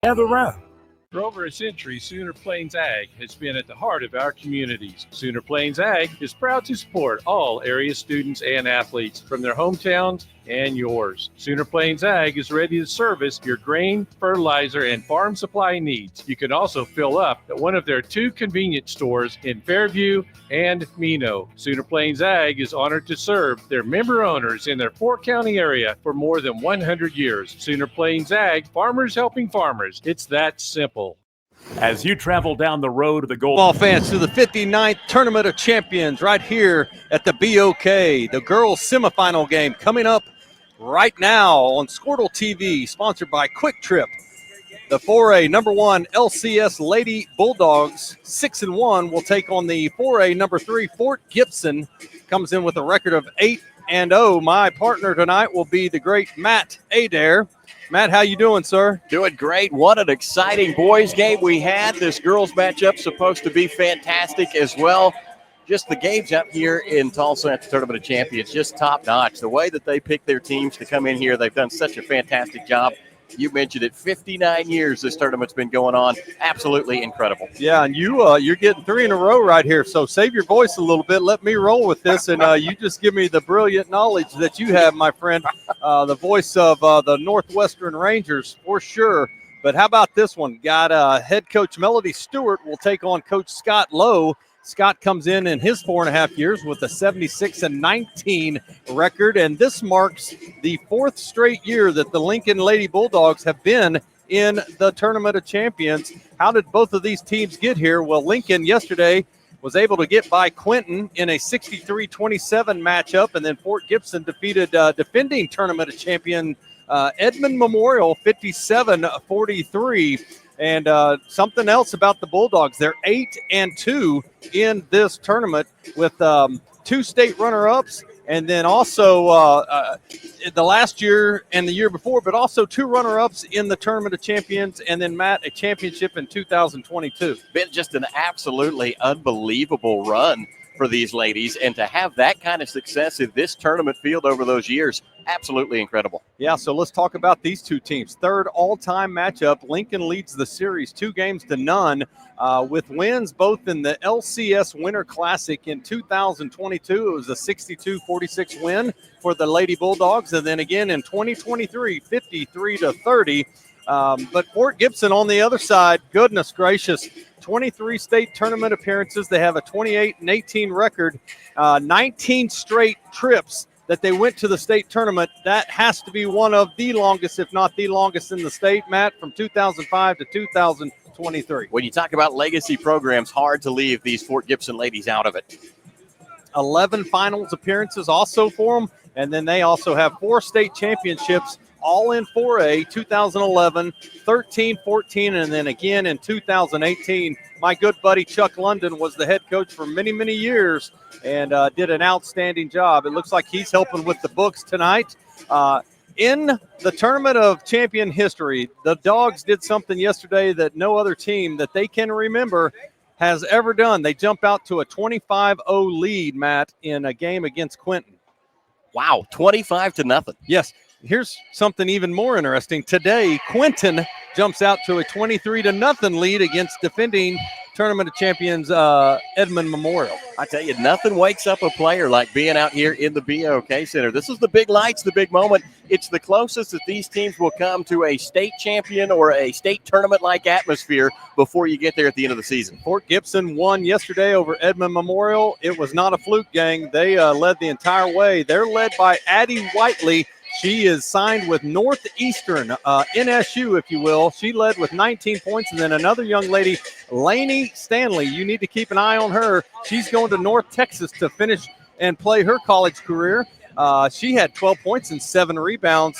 Gather round. For over a century, Sooner Plains Ag has been at the heart of our communities. Sooner Plains Ag is proud to support all area students and athletes from their hometowns and yours. Sooner Plains Ag is ready to service your grain, fertilizer, and farm supply needs. You can also fill up at one of their 2 convenience stores in Fairview and Mino. Sooner Plains Ag is honored to serve their member owners in their 4-county area for more than 100 years. Sooner Plains Ag, farmers helping farmers. It's that simple. As you travel down the road of the goal. Ball fans to the 59th Tournament of Champions right here at the BOK. The girls semifinal game coming up right now on Squirtle TV, sponsored by Quick Trip. The 4A number 1 LCS Lady Bulldogs, 6-1, will take on the 4A number 3 Fort Gibson. Comes in with a record of 8-0. My partner tonight will be the great Matt Adair. Matt, how you doing, sir? Doing great. What an exciting boys game we had. This girls matchup supposed to be fantastic as well. Just the games up here in Tulsa at the Tournament of Champions, just top notch. The way that they pick their teams to come in here, they've done such a fantastic job. You mentioned it, 59 years this tournament's been going on. Absolutely incredible. Yeah, and you're getting 3 in a row right here, so save your voice a little bit. Let me roll with this, and you just give me the brilliant knowledge that you have, my friend, the voice of the Northwestern Rangers for sure. But how about this one? Got head coach Melody Stewart will take on Coach Scott Lowe. Scott comes in his 4.5 years with a 76-19 record, and this marks the 4th straight year that the Lincoln Lady Bulldogs have been in the Tournament of Champions. How did both of these teams get here? Well, Lincoln yesterday was able to get by Quinton in a 63-27 matchup, and then Fort Gibson defeated defending Tournament of Champion Edmond Memorial 57-43. And something else about the Bulldogs, they're 8-2 in this tournament with 2 state runner-ups, and then also the last year and the year before, but also 2 runner-ups in the Tournament of Champions, and then, Matt, a championship in 2022. Been just an absolutely unbelievable run for these ladies, and to have that kind of success in this tournament field over those years, absolutely incredible. Yeah, so let's talk about these 2 teams. 3rd all-time matchup. Lincoln leads the series 2-0 with wins both in the LCS Winter Classic in 2022. It was a 62-46 win for the Lady Bulldogs, and then again in 2023, 53-30. But Fort Gibson on the other side, goodness gracious, 23 state tournament appearances. They have a 28-18 record, 19 straight trips that they went to the state tournament. That has to be one of the longest, if not the longest in the state, Matt, from 2005 to 2023. When you talk about legacy programs, hard to leave these Fort Gibson ladies out of it. 11 finals appearances also for them, and then they also have 4 state championships, all in 4A, 2011, 13, 14, and then again in 2018. My good buddy Chuck London was the head coach for many, many years and did an outstanding job. It looks like he's helping with the books tonight. In the Tournament of Champion history, the Dogs did something yesterday that no other team that they can remember has ever done. They jump out to a 25-0 lead, Matt, in a game against Quinton. Wow, 25-0. Yes. Here's something even more interesting. Today, Quinton jumps out to a 23-0 lead against defending Tournament of Champions Edmond Memorial. I tell you, nothing wakes up a player like being out here in the BOK Center. This is the big lights, the big moment. It's the closest that these teams will come to a state champion or a state tournament-like atmosphere before you get there at the end of the season. Fort Gibson won yesterday over Edmond Memorial. It was not a fluke, gang. They led the entire way. They're led by Addie Whiteley. She is signed with Northeastern, NSU, if you will. She led with 19 points, and then another young lady, Lainey Stanley. You need to keep an eye on her. She's going to North Texas to finish and play her college career. She had 12 points and 7 rebounds.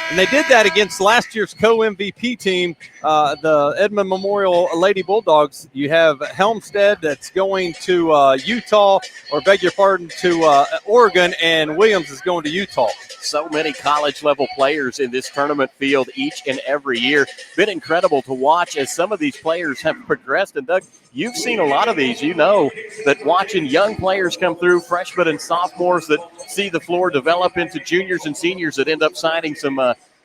And they did that against last year's co-MVP team, the Edmond Memorial Lady Bulldogs. You have Helmstead that's going to Utah, or beg your pardon, to Oregon, and Williams is going to Utah. So many college-level players in this tournament field each and every year. Been incredible to watch as some of these players have progressed. And, Doug, you've seen a lot of these. You know that watching young players come through, freshmen and sophomores that see the floor develop into juniors and seniors that end up signing some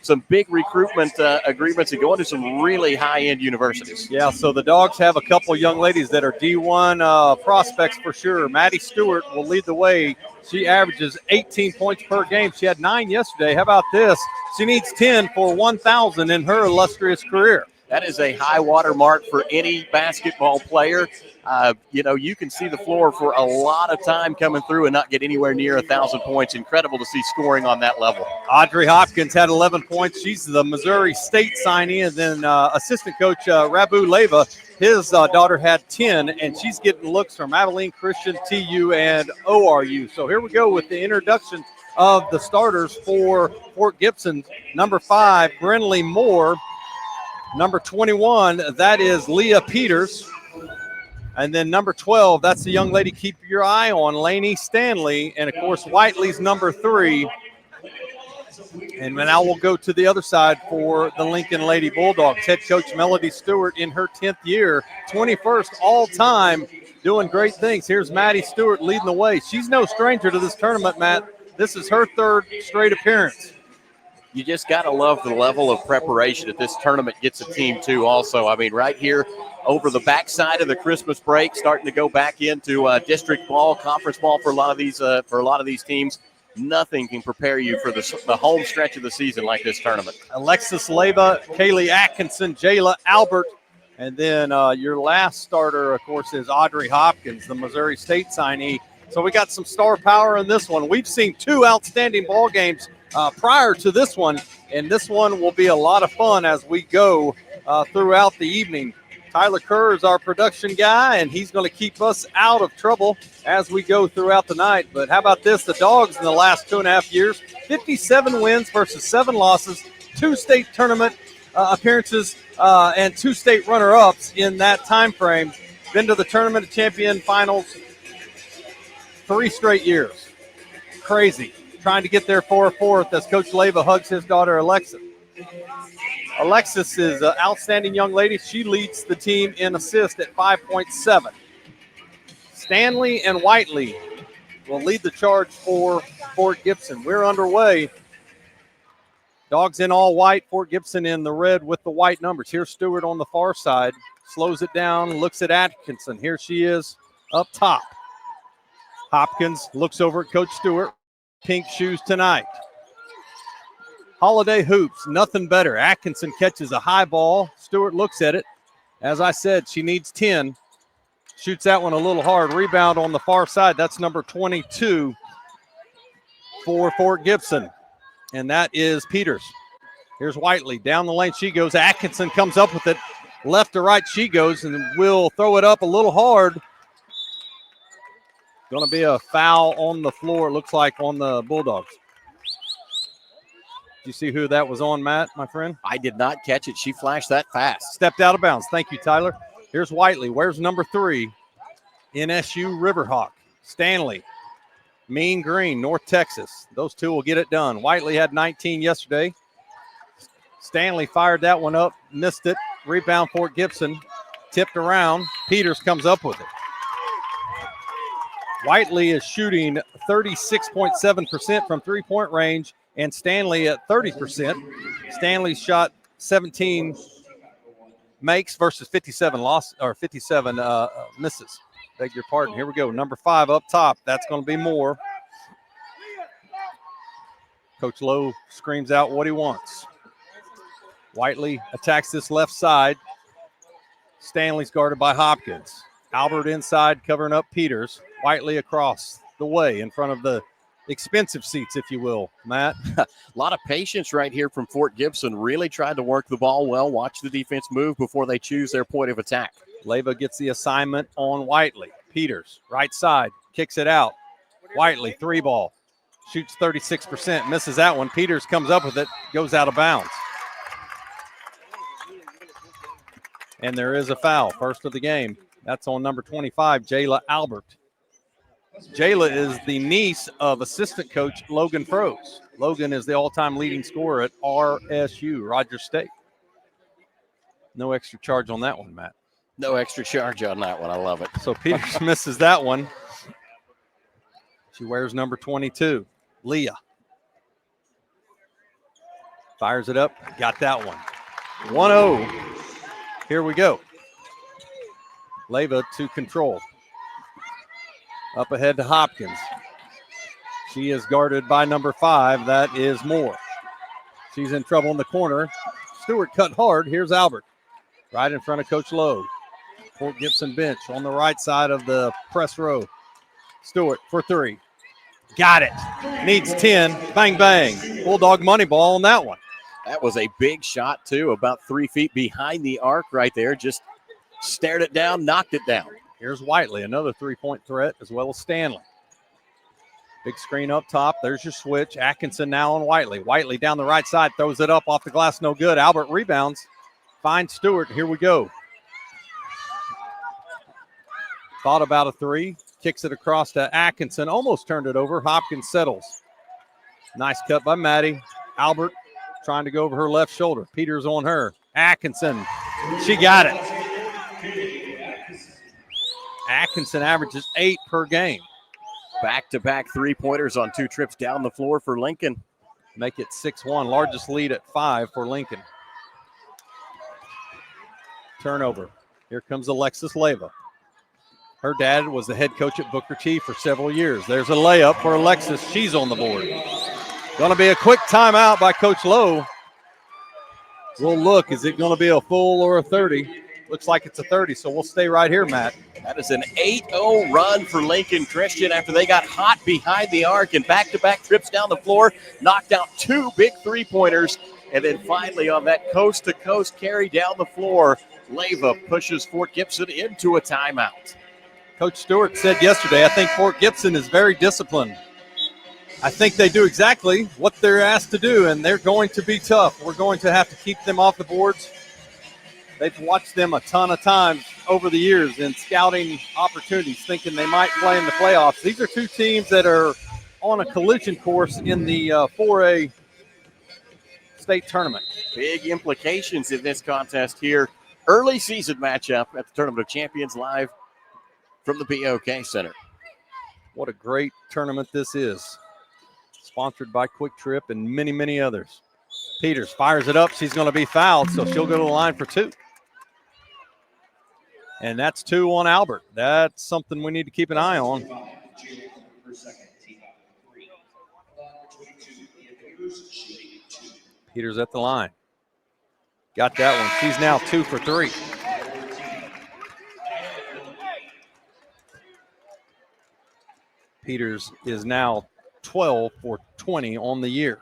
some big recruitment agreements and going to some really high-end universities. Yeah, so the Dogs have a couple young ladies that are D1 prospects for sure. Maddie Stewart will lead the way. She averages 18 points per game. She had 9 yesterday. How about this? She needs 10 for 1,000 in her illustrious career. That is a high water mark for any basketball player. You can see the floor for a lot of time coming through and not get anywhere near 1,000 points. Incredible to see scoring on that level. Audrey Hopkins had 11 points. She's the Missouri State signee. And then assistant coach Rabu Leva, his daughter had 10, and she's getting looks from Abilene Christian, TU, and ORU. So here we go with the introduction of the starters for Fort Gibson. Number 5, Brinley Moore. Number 21, that is Leah Peters. And then number 12, that's the young lady keep your eye on, Lainey Stanley. And, of course, Whiteley's number 3. And now we'll go to the other side for the Lincoln Lady Bulldogs. Head coach Melody Stewart in her 10th year, 21st all-time, doing great things. Here's Maddie Stewart leading the way. She's no stranger to this tournament, Matt. This is her 3rd straight appearance. You just got to love the level of preparation that this tournament gets a team to also. I mean, right here over the backside of the Christmas break, starting to go back into district ball, conference ball for a lot of these teams. Nothing can prepare you for the home stretch of the season like this tournament. Alexis Leva, Kaylee Atkinson, Jayla Albert, and then your last starter, of course, is Audrey Hopkins, the Missouri State signee. So we got some star power in this one. We've seen 2 outstanding ball games prior to this one, and this one will be a lot of fun as we go throughout the evening. Tyler Kerr is our production guy, and he's going to keep us out of trouble as we go throughout the night. But how about this? The Dogs in the last 2.5 years, 57 wins versus 7 losses, 2 state tournament appearances, and 2 state runner-ups in that time frame. Been to the Tournament of Champion finals 3 straight years. Crazy. Trying to get there for a 4th as Coach Leva hugs his daughter, Alexis. Alexis is an outstanding young lady. She leads the team in assist at 5.7. Stanley and Whiteley will lead the charge for Fort Gibson. We're underway. Dogs in all white, Fort Gibson in the red with the white numbers. Here's Stewart on the far side. Slows it down, looks at Atkinson. Here she is up top. Hopkins looks over at Coach Stewart. Pink shoes tonight. Holiday hoops, nothing better. Atkinson catches a high ball. Stewart looks at it. As I said, she needs 10. Shoots that one a little hard. Rebound on the far side. That's number 22 for Fort Gibson. And that is Peters. Here's Whiteley. Down the lane she goes. Atkinson comes up with it. Left to right she goes and will throw it up a little hard. Going to be a foul on the floor, it looks like, on the Bulldogs. Did you see who that was on, Matt, my friend? I did not catch it. She flashed that fast. Stepped out of bounds. Thank you, Tyler. Here's Whiteley. Where's number 3? NSU Riverhawk. Stanley. Mean Green, North Texas. Those 2 will get it done. Whiteley had 19 yesterday. Stanley fired that one up, missed it. Rebound Fort Gibson. Tipped around. Peters comes up with it. Whiteley is shooting 36.7% from three-point range, and Stanley at 30%. Stanley shot 17 makes versus 57 misses. Beg your pardon. Here we go. Number 5 up top. That's going to be Moore. Coach Lowe screams out what he wants. Whiteley attacks this left side. Stanley's guarded by Hopkins. Albert inside covering up Peters. Whiteley across the way in front of the expensive seats, if you will, Matt. A lot of patience right here from Fort Gibson. Really tried to work the ball well, watch the defense move before they choose their point of attack. Leva gets the assignment on Whiteley. Peters, right side, kicks it out. Whiteley, 3-ball. Shoots 36%, misses that one. Peters comes up with it, goes out of bounds. And there is a foul, first of the game. That's on number 25, Jayla Albert. Jayla is the niece of assistant coach Logan Froese. Logan is the all-time leading scorer at RSU, Rogers State. No extra charge on that one, Matt. No extra charge on that one. I love it. So Peters misses that one. She wears number 22, Leah. Fires it up. Got that one. 1-0. Here we go. Leyva to control. Up ahead to Hopkins. She is guarded by number 5. That is Moore. She's in trouble in the corner. Stewart cut hard. Here's Albert. Right in front of Coach Lowe. Fort Gibson bench on the right side of the press row. Stewart for 3. Got it. Needs 10. Bang, bang. Bulldog money ball on that one. That was a big shot, too, about 3 feet behind the arc right there. Just stared it down, knocked it down. Here's Whiteley, another 3-point threat, as well as Stanley. Big screen up top. There's your switch. Atkinson now on Whiteley. Whiteley down the right side, throws it up off the glass, no good. Albert rebounds. Finds Stewart. Here we go. Thought about a 3. Kicks it across to Atkinson. Almost turned it over. Hopkins settles. Nice cut by Maddie. Albert trying to go over her left shoulder. Peters on her. Atkinson. She got it. Atkinson averages 8 per game. Back-to-back three-pointers on 2 trips down the floor for Lincoln. Make it 6-1. Largest lead at 5 for Lincoln. Turnover. Here comes Alexis Leyva. Her dad was the head coach at Booker T for several years. There's a layup for Alexis. She's on the board. Going to be a quick timeout by Coach Lowe. We'll look. Is it going to be a full or a 30? Looks like it's a 30, so we'll stay right here, Matt. That is an 8-0 run for Lincoln Christian after they got hot behind the arc and back-to-back trips down the floor, knocked out 2 big three-pointers, and then finally on that coast-to-coast carry down the floor, Leyva pushes Fort Gibson into a timeout. Coach Stewart said yesterday, I think Fort Gibson is very disciplined. I think they do exactly what they're asked to do, and they're going to be tough. We're going to have to keep them off the boards. They've watched them a ton of times over the years in scouting opportunities, thinking they might play in the playoffs. These are 2 teams that are on a collision course in the 4A state tournament. Big implications in this contest here. Early season matchup at the Tournament of Champions live from the BOK Center. What a great tournament this is. Sponsored by Quick Trip and many, many others. Peters fires it up. She's going to be fouled, so she'll go to the line for 2. And that's 2 on Albert. That's something we need to keep an eye on. Peters at the line. Got that one. She's now 2 for 3. Peters is now 12 for 20 on the year.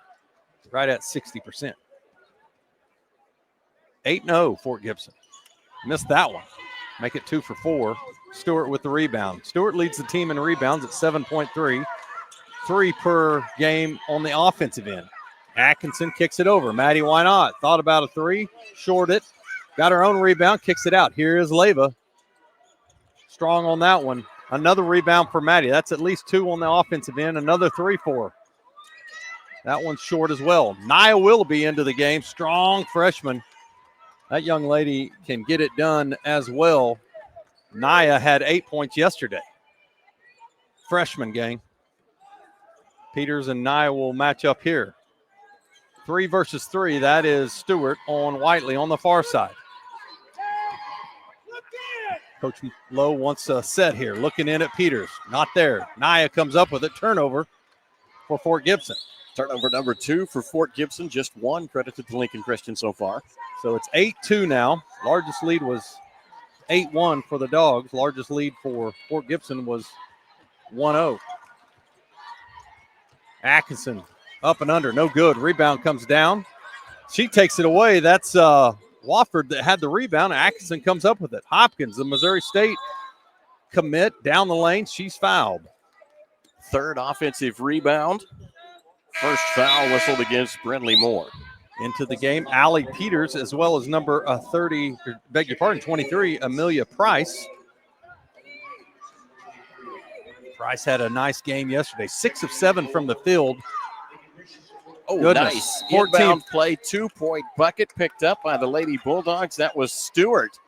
Right at 60%. 8-0 Fort Gibson. Missed that one. Make it 2 for 4. Stewart with the rebound. Stewart leads the team in rebounds at 7.3. 3 per game on the offensive end. Atkinson kicks it over. Maddie, why not? Thought about a 3. Short it. Got her own rebound. Kicks it out. Here is Leyva. Strong on that one. Another rebound for Maddie. That's at least 2 on the offensive end. Another 3 for her. That one's short as well. Nia Willoughby into the game. Strong freshman. That young lady can get it done as well. Nia had 8 points yesterday. Freshman gang. Peters and Nia will match up here. 3 versus 3. That is Stewart on Whiteley on the far side. Coach Lowe wants a set here. Looking in at Peters. Not there. Nia comes up with it. Turnover for Fort Gibson. Turnover number 2 for Fort Gibson. Just 1 credited to Lincoln Christian so far. So it's 8-2 now. Largest lead was 8-1 for the Dogs. Largest lead for Fort Gibson was 1-0. Atkinson up and under. No good. Rebound comes down. She takes it away. That's Wofford that had the rebound. Atkinson comes up with it. Hopkins, the Missouri State commit down the lane. She's fouled. 3rd offensive rebound. First foul whistled against Brindley Moore. Into the game, Allie Peters, as well as number 23, Amelia Price. Price had a nice game yesterday. 6 of 7 from the field. Oh, Goodness. nice. 14 Inbound play, 2-point bucket picked up by the Lady Bulldogs. That was Stewart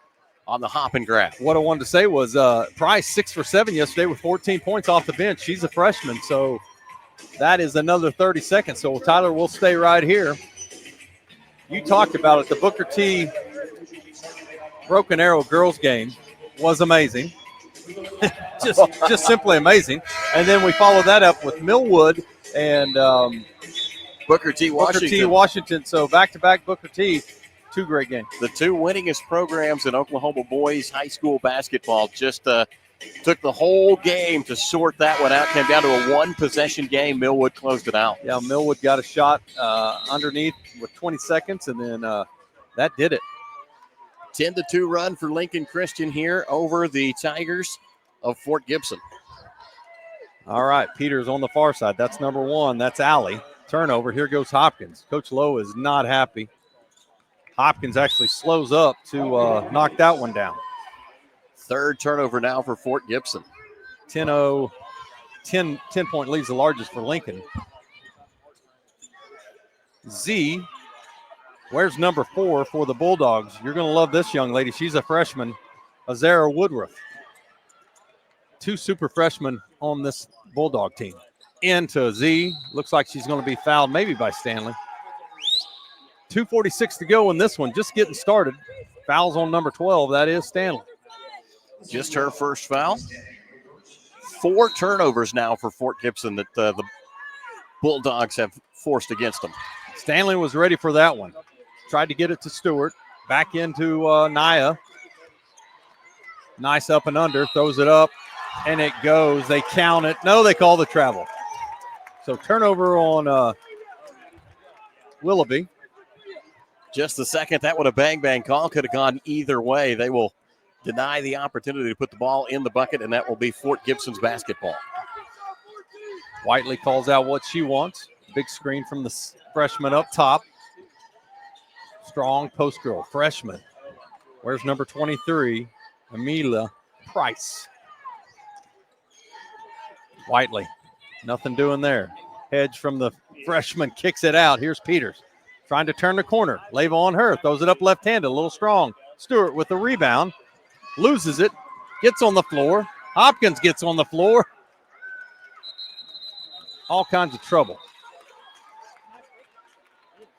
on the hop and grab. What I wanted to say was Price 6 for 7 yesterday with 14 points off the bench. She's a freshman, so that is another 30 seconds. So Tyler will stay right here. you talked about it. The Booker T Broken Arrow girls game was amazing. just simply amazing. And then we followed that up with Millwood and Booker T. Washington. So back-to-back Booker T, 2 great games. The 2 winningest programs in Oklahoma boys high school basketball just took the whole game to sort that one out. Came down to a 1-possession game. Millwood closed it out. Yeah, Millwood got a shot underneath with 20 seconds, and then that did it. 10-2 run for Lincoln Christian here over the Tigers of Fort Gibson. All right, Peters on the far side. That's number 1. That's Alley. Turnover. Here goes Hopkins. Coach Lowe is not happy. Hopkins actually slows up to knock that one down. 3rd turnover now for Fort Gibson. 10-point lead's the largest for Lincoln. Z, where's number 4 for the Bulldogs? You're going to love this young lady. She's a freshman, Azara Woodruff. 2 super freshmen on this Bulldog team. Into Z. Looks like she's going to be fouled maybe by Stanley. 2:46 to go in this one. Just getting started. Fouls on number 12. That is Stanley. Just her first foul. 4 turnovers now for Fort Gibson that the Bulldogs have forced against them. Stanley was ready for that one. Tried to get it to Stewart. Back into Naya. Nice up and under. Throws it up. And it goes. They count it. No, they call the travel. So turnover on Willoughby. Just the second. That would a bang call. Could have gone either way. They will deny the opportunity to put the ball in the bucket, and that will be Fort Gibson's basketball. Whiteley calls out what she wants. Big screen from the freshman up top. Strong post girl. Freshman. Where's number 23? Amelia Price. Whiteley. Nothing doing there. Hedge from the freshman. Kicks it out. Here's Peters. Trying to turn the corner. Leva on her. Throws it up left-handed. A little strong. Stewart with the rebound. Loses it. Gets on the floor. Hopkins gets on the floor. All kinds of trouble.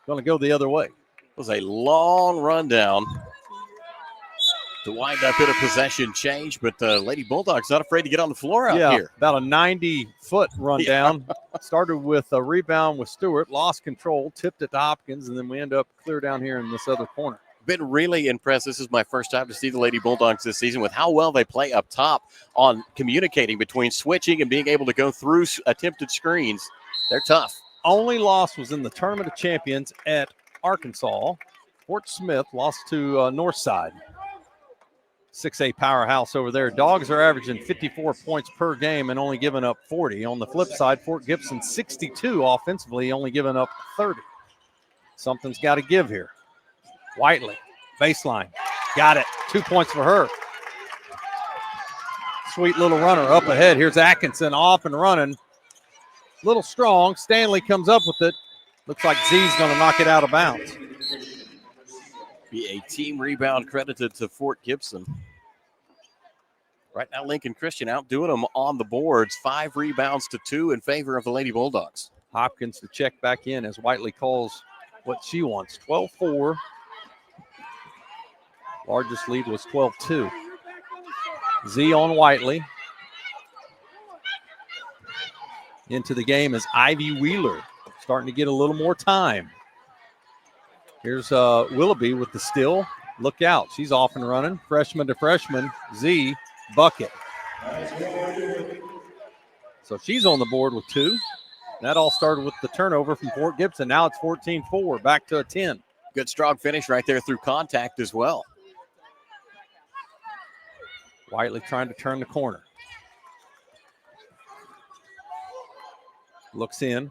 Going to go the other way. It was a long rundown to wind up in a possession change, but Lady Bulldogs not afraid to get on the floor out here. About a 90-foot rundown. Started with a rebound with Stewart, lost control, tipped it to Hopkins, and then we end up clear down here in this other corner. Been really impressed. This is my first time to see the Lady Bulldogs this season with how well they play up top on communicating between switching and being able to go through attempted screens. They're tough. Only loss was in the Tournament of Champions at Arkansas. Fort Smith lost to Northside. 6A powerhouse over there. Dogs are averaging 54 points per game and only giving up 40. On the flip side, Fort Gibson 62 offensively, only giving up 30. Something's got to give here. Whiteley, baseline. Got it. 2 points for her. Sweet little runner up ahead. Here's Atkinson off and running. Little strong. Stanley comes up with it. Looks like Z's going to knock it out of bounds. Be a team rebound credited to Fort Gibson. Right now, Lincoln Christian outdoing them on the boards. 5 rebounds to 2 in favor of the Lady Bulldogs. Hopkins to check back in as Whiteley calls what she wants. 12-4. Largest lead was 12-2. Z on Whiteley. Into the game is Ivy Wheeler. Starting to get a little more time. Here's Willoughby with the steal. Look out. She's off and running. Freshman to freshman. Z, bucket. So she's on the board with 2. That all started with the turnover from Fort Gibson. Now it's 14-4. Back to a 10. Good strong finish right there through contact as well. Whiteley trying to turn the corner. Looks in.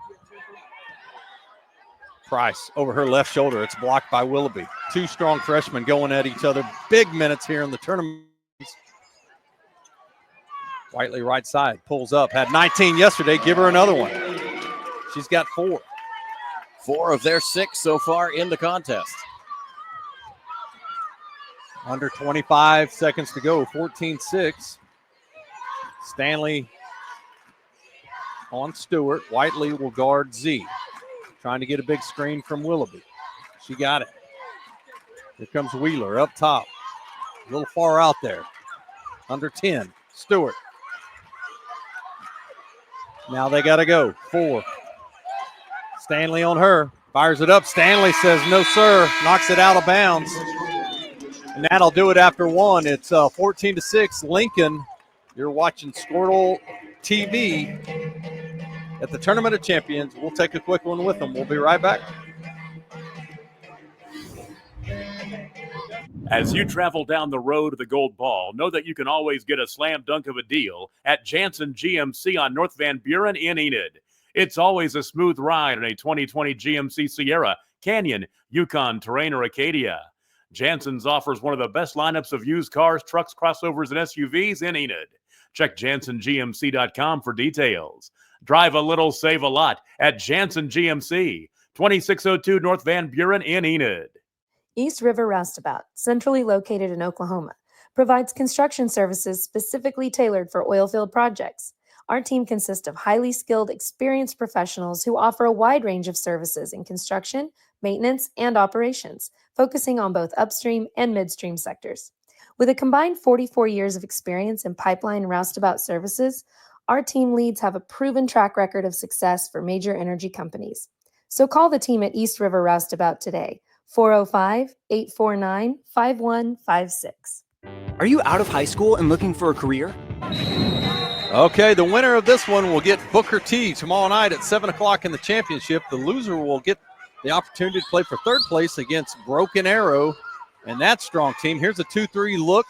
Price over her left shoulder. It's blocked by Willoughby. 2 strong freshmen going at each other. Big minutes here in the tournament. Whiteley right side. Pulls up. Had 19 yesterday. Give her another one. She's got 4. 4 of their 6 so far in the contest. Under 25 seconds to go. 14-6. Stanley on Stewart. Whiteley will guard Z. Trying to get a big screen from Willoughby. She got it. Here comes Wheeler up top. A little far out there. Under 10. Stewart. Now they got to go. 4. Stanley on her. Fires it up. Stanley says no, sir. Knocks it out of bounds. And that'll do it after 1. It's 14-6. Lincoln, you're watching Squirtle TV at the Tournament of Champions. We'll take a quick one with them. We'll be right back. As you travel down the road to the gold ball, know that you can always get a slam dunk of a deal at Jansen GMC on North Van Buren in Enid. It's always a smooth ride in a 2020 GMC Sierra, Canyon, Yukon, Terrain, or Acadia. Jansen's offers one of the best lineups of used cars, trucks, crossovers, and SUVs in Enid. Check JansenGMC.com for details. Drive a little, save a lot at Jansen GMC, 2602 North Van Buren in Enid. East River Roustabout, centrally located in Oklahoma, provides construction services specifically tailored for oilfield projects. Our team consists of highly skilled, experienced professionals who offer a wide range of services in construction, maintenance, and operations, focusing on both upstream and midstream sectors. With a combined 44 years of experience in pipeline and roustabout services, our team leads have a proven track record of success for major energy companies. So call the team at East River Roustabout today, 405-849-5156. Are you out of high school and looking for a career? Okay, the winner of this one will get Booker T tomorrow night at 7 o'clock in the championship. The loser will get the opportunity to play for third place against Broken Arrow and that strong team. Here's a 2-3 look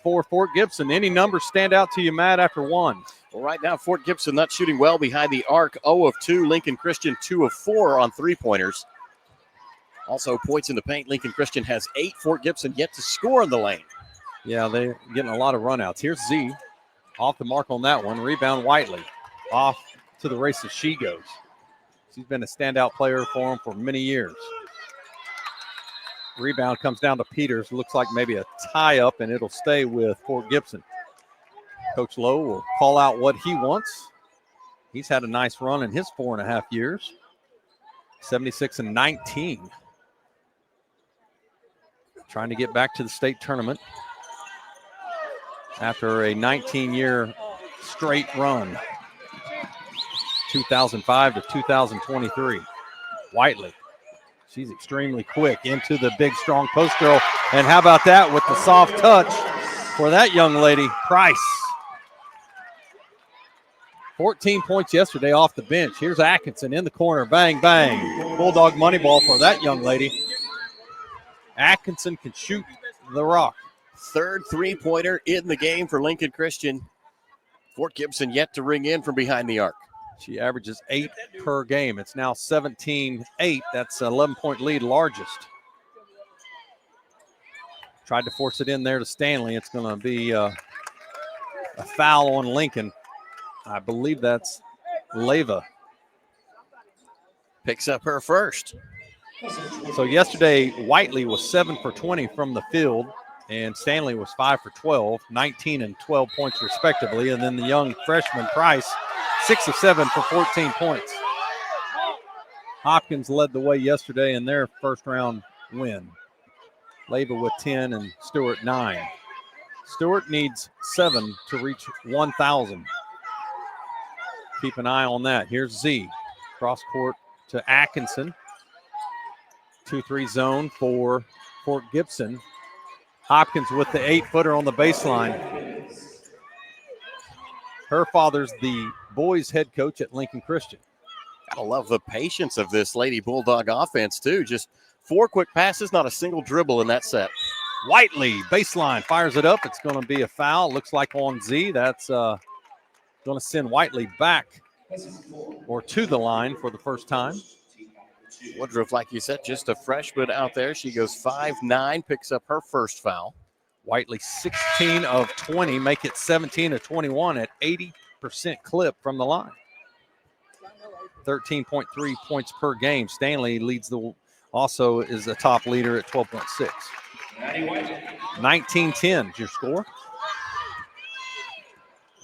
for Fort Gibson. Any numbers stand out to you, Matt, after 1? Well, right now, Fort Gibson not shooting well behind the arc. 0 of 2. Lincoln Christian 2 of 4 on three-pointers. Also, points in the paint. Lincoln Christian has 8. Fort Gibson yet to score in the lane. Yeah, they're getting a lot of runouts. Here's Z. Off the mark on that one. Rebound Whiteley. Off to the races she goes. She's been a standout player for him for many years. Rebound comes down to Peters. Looks like maybe a tie-up, and it'll stay with Fort Gibson. Coach Lowe will call out what he wants. He's had a nice run in his 4.5 years. 76-19. Trying to get back to the state tournament after a 19-year straight run, 2005 to 2023. Whiteley, she's extremely quick into the big, strong post girl. And how about that with the soft touch for that young lady, Price. 14 points yesterday off the bench. Here's Atkinson in the corner. Bang, bang. Bulldog money ball for that young lady. Atkinson can shoot the rock. Third three-pointer in the game for Lincoln Christian. Fort Gibson yet to ring in from behind the arc. She averages 8 per game. It's now 17-8. That's an 11-point lead, largest. Tried to force it in there to Stanley. It's going to be a foul on Lincoln. I believe that's Leva. Picks up her first. So yesterday, Whiteley was 7 for 20 from the field, and Stanley was 5 for 12, 19 and 12 points respectively. And then the young freshman Price, 6 of 7 for 14 points. Hopkins led the way yesterday in their first round win. Leva with 10 and Stewart 9. Stewart needs 7 to reach 1,000. Keep an eye on that. Here's Z. Cross court to Atkinson. 2-3 zone for Fort Gibson. Hopkins with the 8-footer on the baseline. Her father's the boys head coach at Lincoln Christian. I love the patience of this Lady Bulldog offense, too. Just 4 quick passes, not a single dribble in that set. Whiteley, baseline, fires it up. It's going to be a foul. Looks like on Z. That's going to send Whiteley back or to the line for the first time. Woodruff, like you said, just a freshman out there. She goes 5'9", picks up her first foul. Whiteley 16 of 20, make it 17 of 21 at 80% clip from the line. 13.3 points per game. Stanley also is the top leader at 12.6. 19-10 is your score.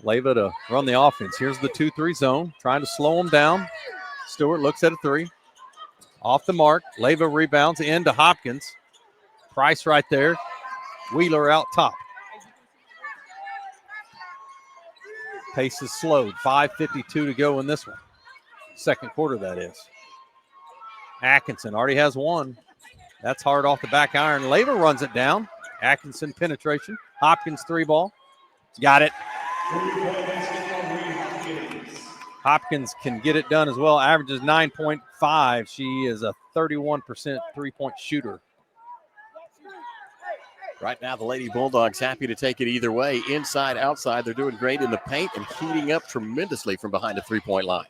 Leva to run the offense. Here's the 2-3 zone, trying to slow them down. Stewart looks at a 3. Off the mark. Leyva rebounds into Hopkins. Price right there. Wheeler out top. Pace is slowed. 5:52 to go in this one. Second quarter, that is. Atkinson already has one. That's hard off the back iron. Leyva runs it down. Atkinson penetration. Hopkins 3-ball. Got it. Hopkins can get it done as well. Averages 9.5. She is a 31% three-point shooter. Right now, the Lady Bulldogs happy to take it either way. Inside, outside, they're doing great in the paint and heating up tremendously from behind the three-point line.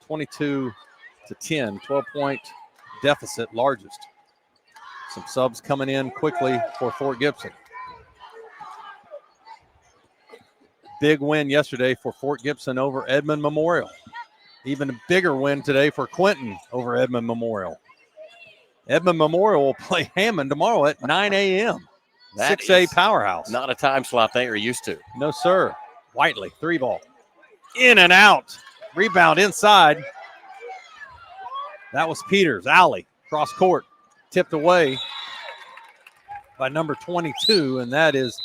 22-10, 12-point deficit, largest. Some subs coming in quickly for Fort Gibson. Big win yesterday for Fort Gibson over Edmond Memorial. Even a bigger win today for Quinton over Edmond Memorial. Edmond Memorial will play Hammond tomorrow at 9 a.m. That 6A powerhouse. Not a time slot they are used to. No, sir. Whiteley, 3-ball. In and out. Rebound inside. That was Peters. Alley, cross court. Tipped away by number 22, and that is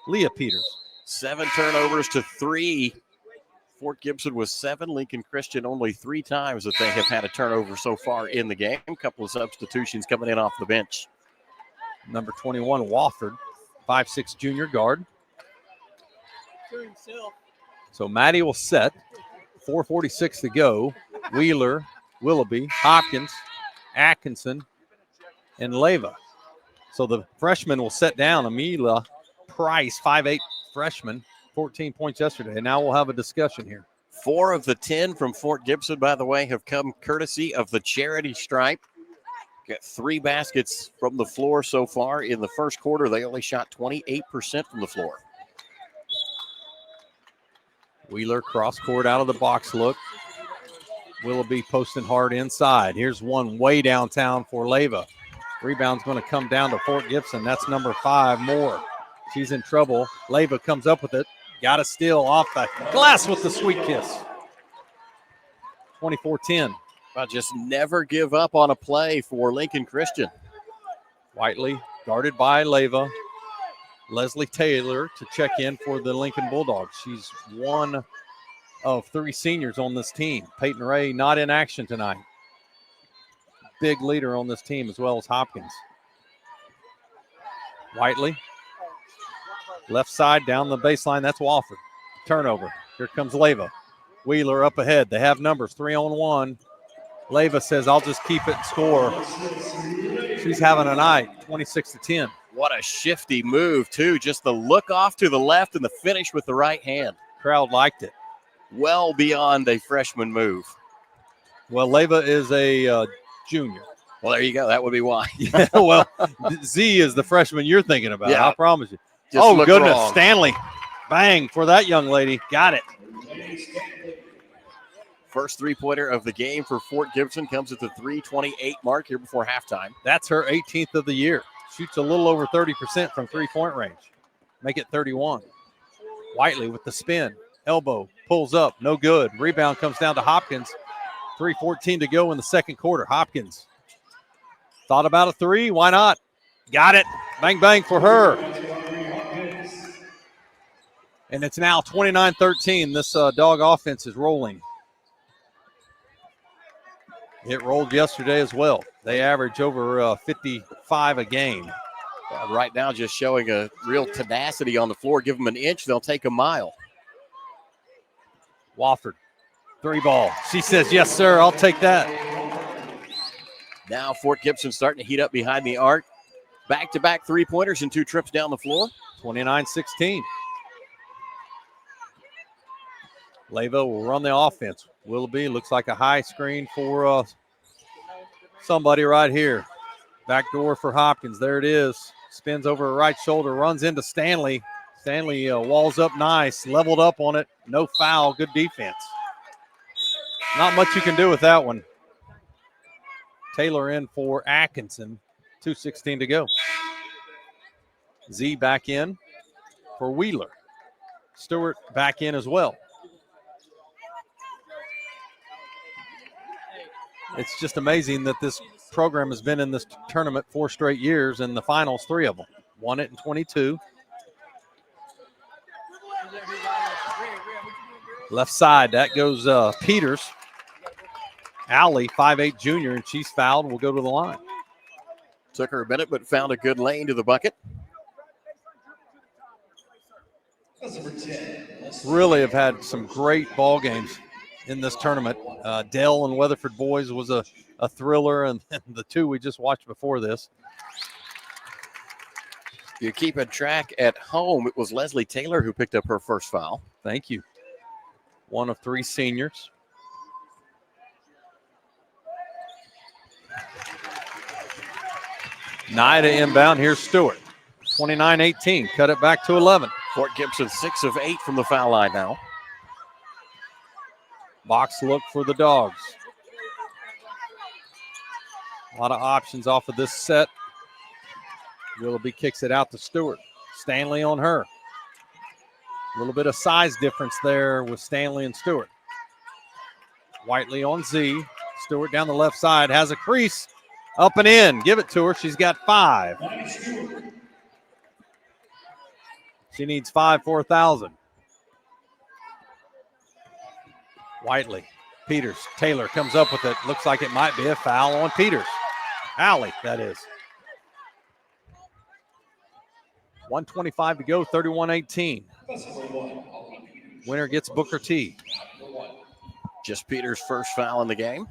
Leah Peters. 7 turnovers to 3. Fort Gibson was 7. Lincoln Christian only 3 times that they have had a turnover so far in the game. A couple of substitutions coming in off the bench. Number 21, Wofford, 5'6" junior guard. So Maddie will set. 4:46 to go. Wheeler, Willoughby, Hopkins, Atkinson, and Leyva. So the freshman will set down. Amelia Price, 5'8" freshman, 14 points yesterday. Now we'll have a discussion here. 4 of the 10 from Fort Gibson, by the way, have come courtesy of the charity stripe. Got 3 baskets from the floor so far. In the first quarter, they only shot 28% from the floor. Wheeler cross court out of the box look. Willoughby posting hard inside. Here's one way downtown for Leyva. Rebound's going to come down to Fort Gibson. That's number 5, Moore. She's in trouble. Leyva comes up with it. Got a steal off the glass with the sweet kiss. 24-10. Well, just never give up on a play for Lincoln Christian. Whiteley guarded by Leyva. Leslie Taylor to check in for the Lincoln Bulldogs. She's one of 3 seniors on this team. Peyton Ray not in action tonight. Big leader on this team as well as Hopkins. Whiteley. Left side down the baseline. That's Wofford. Turnover. Here comes Leyva. Wheeler up ahead. They have numbers 3-on-1. Leyva says, I'll just keep it and score. She's having a night. 26-10. What a shifty move, too. Just the look off to the left and the finish with the right hand. Crowd liked it. Well beyond a freshman move. Well, Leyva is a junior. Well, there you go. That would be why. Yeah, well, Z is the freshman you're thinking about. Yeah. I promise you. Just oh, goodness. wrong. Stanley. Bang for that young lady. Got it. First three-pointer of the game for Fort Gibson comes at the 3:28 mark here before halftime. That's her 18th of the year. Shoots a little over 30% from three-point range. Make it 31. Whiteley with the spin. Elbow. Pulls up. No good. Rebound comes down to Hopkins. 3:14 to go in the second quarter. Hopkins. Thought about a 3. Why not? Got it. Bang, bang for her. And it's now 29-13. This dog offense is rolling. It rolled yesterday as well. They average over 55 a game. Right now just showing a real tenacity on the floor. Give them an inch, they'll take a mile. Wofford, 3-ball. She says, yes, sir, I'll take that. Now Fort Gibson starting to heat up behind the arc. Back-to-back three-pointers and 2 trips down the floor. 29-16. Leyva will run the offense. Willoughby looks like a high screen for somebody right here. Back door for Hopkins. There it is. Spins over her right shoulder, runs into Stanley. Stanley walls up nice, leveled up on it. No foul, good defense. Not much you can do with that one. Taylor in for Atkinson. 2:16 to go. Z back in for Wheeler. Stewart back in as well. It's just amazing that this program has been in this tournament 4 straight years, and the finals 3 of them. Won it in 22. Left side, that goes Peters. Allie, 5'8" junior, and she's fouled. Will go to the line. Took her a minute, but found a good lane to the bucket. Really have had some great ball games in this tournament. Dell and Weatherford boys was a thriller, and the 2 we just watched before this. You keep a track at home. It was Leslie Taylor who picked up her first foul. Thank you. One of 3 seniors. Nida inbound. Here's Stewart. 29-18. Cut it back to 11. Fort Gibson 6 of 8 from the foul line now. Box look for the Dogs. A lot of options off of this set. Willoughby kicks it out to Stewart. Stanley on her. A little bit of size difference there with Stanley and Stewart. Whiteley on Z. Stewart down the left side. Has a crease. Up and in. Give it to her. She's got 5. She needs 5 for 1,000. Whiteley. Peters. Taylor comes up with it. Looks like it might be a foul on Peters. Allie, that is. 1:25 to go, 31-18. Winner gets Booker T. Just Peters' first foul in the game.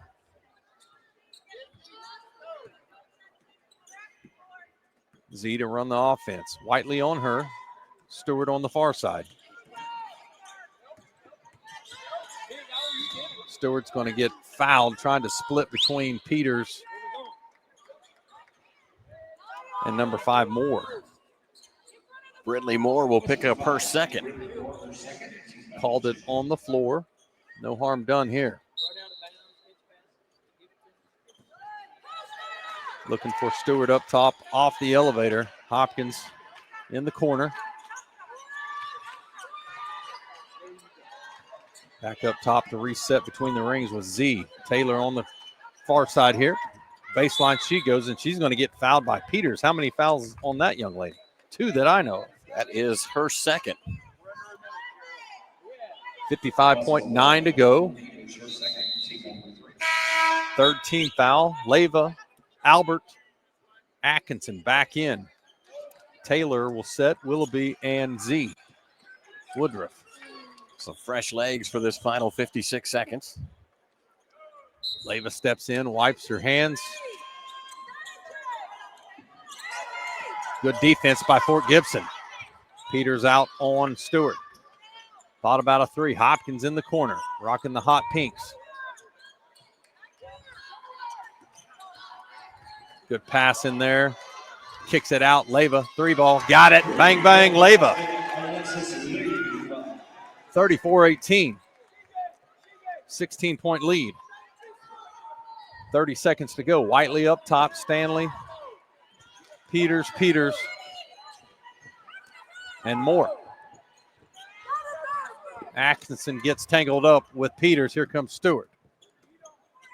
Z to run the offense. Whiteley on her. Stewart on the far side. Stewart's going to get fouled trying to split between Peters and number 5, Moore. Brittany Moore will pick up her second. Called it on the floor. No harm done here. Looking for Stewart up top off the elevator. Hopkins in the corner. Back up top to reset between the rings with Z. Taylor on the far side here. Baseline she goes, and she's going to get fouled by Peters. How many fouls on that young lady? 2 that I know of. That is her second. 55.9 to go. Third team foul. Leyva, Albert, Atkinson back in. Taylor will set Willoughby and Z. Woodruff. Some fresh legs for this final 56 seconds. Leyva steps in, wipes her hands. Good defense by Fort Gibson. Peters out on Stewart. Thought about a 3. Hopkins in the corner, rocking the hot pinks. Good pass in there. Kicks it out. Leyva, 3-ball. Got it. Bang, bang, Leyva. 34-18. 16-point lead. 30 seconds to go. Whiteley up top. Stanley. Peters, and Moore. Atkinson gets tangled up with Peters. Here comes Stewart.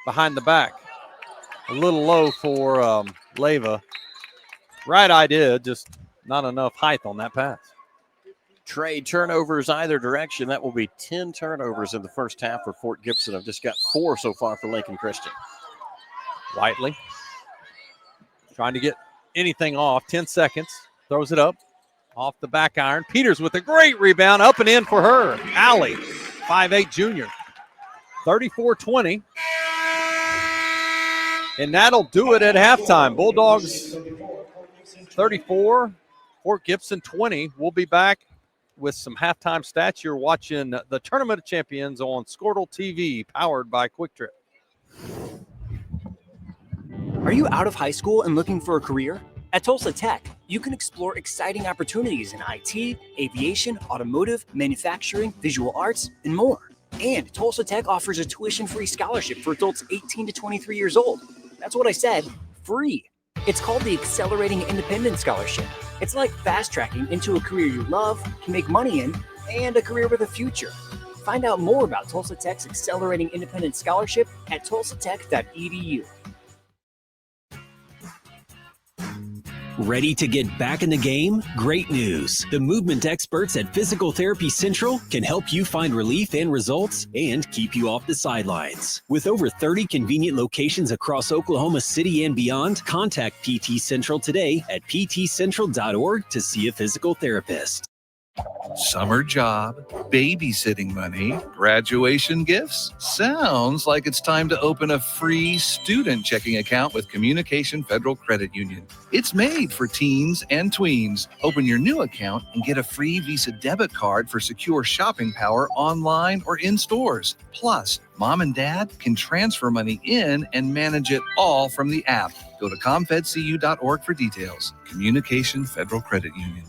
Behind the back. A little low for Leyva. Right idea, just not enough height on that pass. Trade turnovers either direction. That will be 10 turnovers in the first half for Fort Gibson. I've just got 4 so far for Lincoln Christian. Whiteley trying to get anything off. 10 seconds. Throws it up. Off the back iron. Peters with a great rebound. Up and in for her. Allie, 5'8" junior. 34-20. And that'll do it at halftime. Bulldogs 34, Fort Gibson 20. We'll be back with some halftime stats. You're watching the Tournament of Champions on Squirtle TV, powered by Quick Trip. Are you out of high school and looking for a career? At Tulsa Tech, you can explore exciting opportunities in IT, aviation, automotive, manufacturing, visual arts, and more. And Tulsa Tech offers a tuition-free scholarship for adults 18 to 23 years old. That's what I said, free. It's called the Accelerating Independence Scholarship. It's like fast-tracking into a career you love, can make money in, and a career with a future. Find out more about Tulsa Tech's Accelerating Independence Scholarship at tulsatech.edu. Ready to get back in the game? Great news. The movement experts at Physical Therapy Central can help you find relief and results and keep you off the sidelines. With over 30 convenient locations across Oklahoma City and beyond, contact PT Central today at ptcentral.org to see a physical therapist. Summer job, babysitting money, graduation gifts. Sounds like it's time to open a free student checking account with Communication Federal Credit Union. It's made for teens and tweens. Open your new account and get a free Visa debit card for secure shopping power online or in stores. Plus, mom and dad can transfer money in and manage it all from the app. Go to comfedcu.org for details. Communication Federal Credit Union.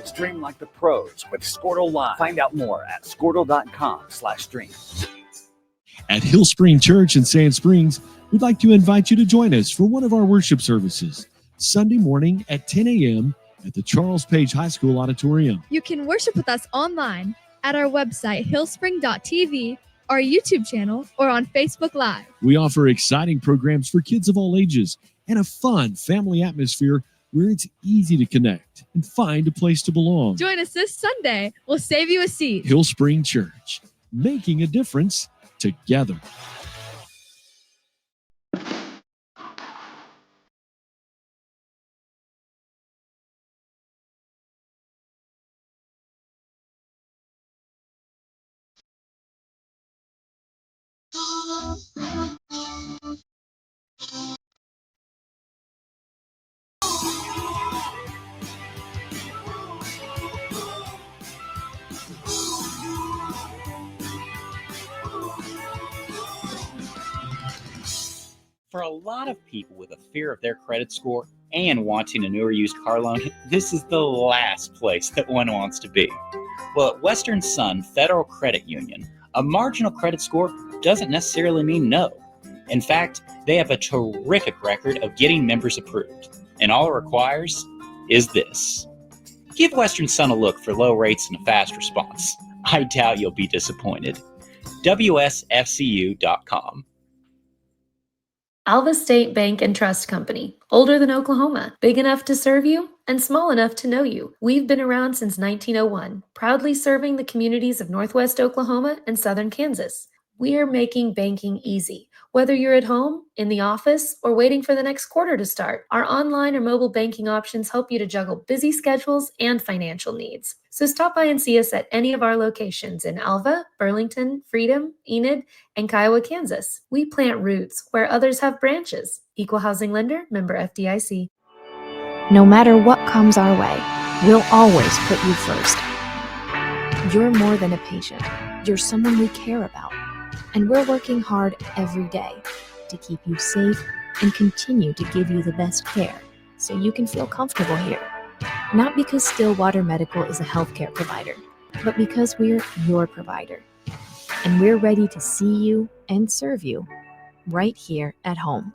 Stream like the pros with Squirtle Live. Find out more at squirtle.com/stream. At Hill Spring Church in Sand Springs, we'd like to invite you to join us for one of our worship services, Sunday morning at 10 a.m. at the Charles Page High School Auditorium. You can worship with us online at our website, hillspring.tv, our YouTube channel, or on Facebook Live. We offer exciting programs for kids of all ages and a fun family atmosphere where it's easy to connect and find a place to belong. Join us this Sunday. We'll save you a seat. Hill Spring Church, making a difference together. For a lot of people with a fear of their credit score and wanting a new or used car loan, this is the last place that one wants to be. Well, at Western Sun Federal Credit Union, a marginal credit score doesn't necessarily mean no. In fact, they have a terrific record of getting members approved, and all it requires is this. Give Western Sun a look for low rates and a fast response. I doubt you'll be disappointed. WSFCU.com. Alva State Bank and Trust Company, older than Oklahoma, big enough to serve you and small enough to know you. We've been around since 1901, proudly serving the communities of Northwest Oklahoma and Southern Kansas. We are making banking easy. Whether you're at home, in the office, or waiting for the next quarter to start, our online or mobile banking options help you to juggle busy schedules and financial needs. So stop by and see us at any of our locations in Alva, Burlington, Freedom, Enid, and Kiowa, Kansas. We plant roots where others have branches. Equal Housing Lender, member FDIC. No matter what comes our way, we'll always put you first. You're more than a patient. You're someone we care about. And we're working hard every day to keep you safe and continue to give you the best care so you can feel comfortable here. Not because Stillwater Medical is a healthcare provider, but because we're your provider. And we're ready to see you and serve you right here at home.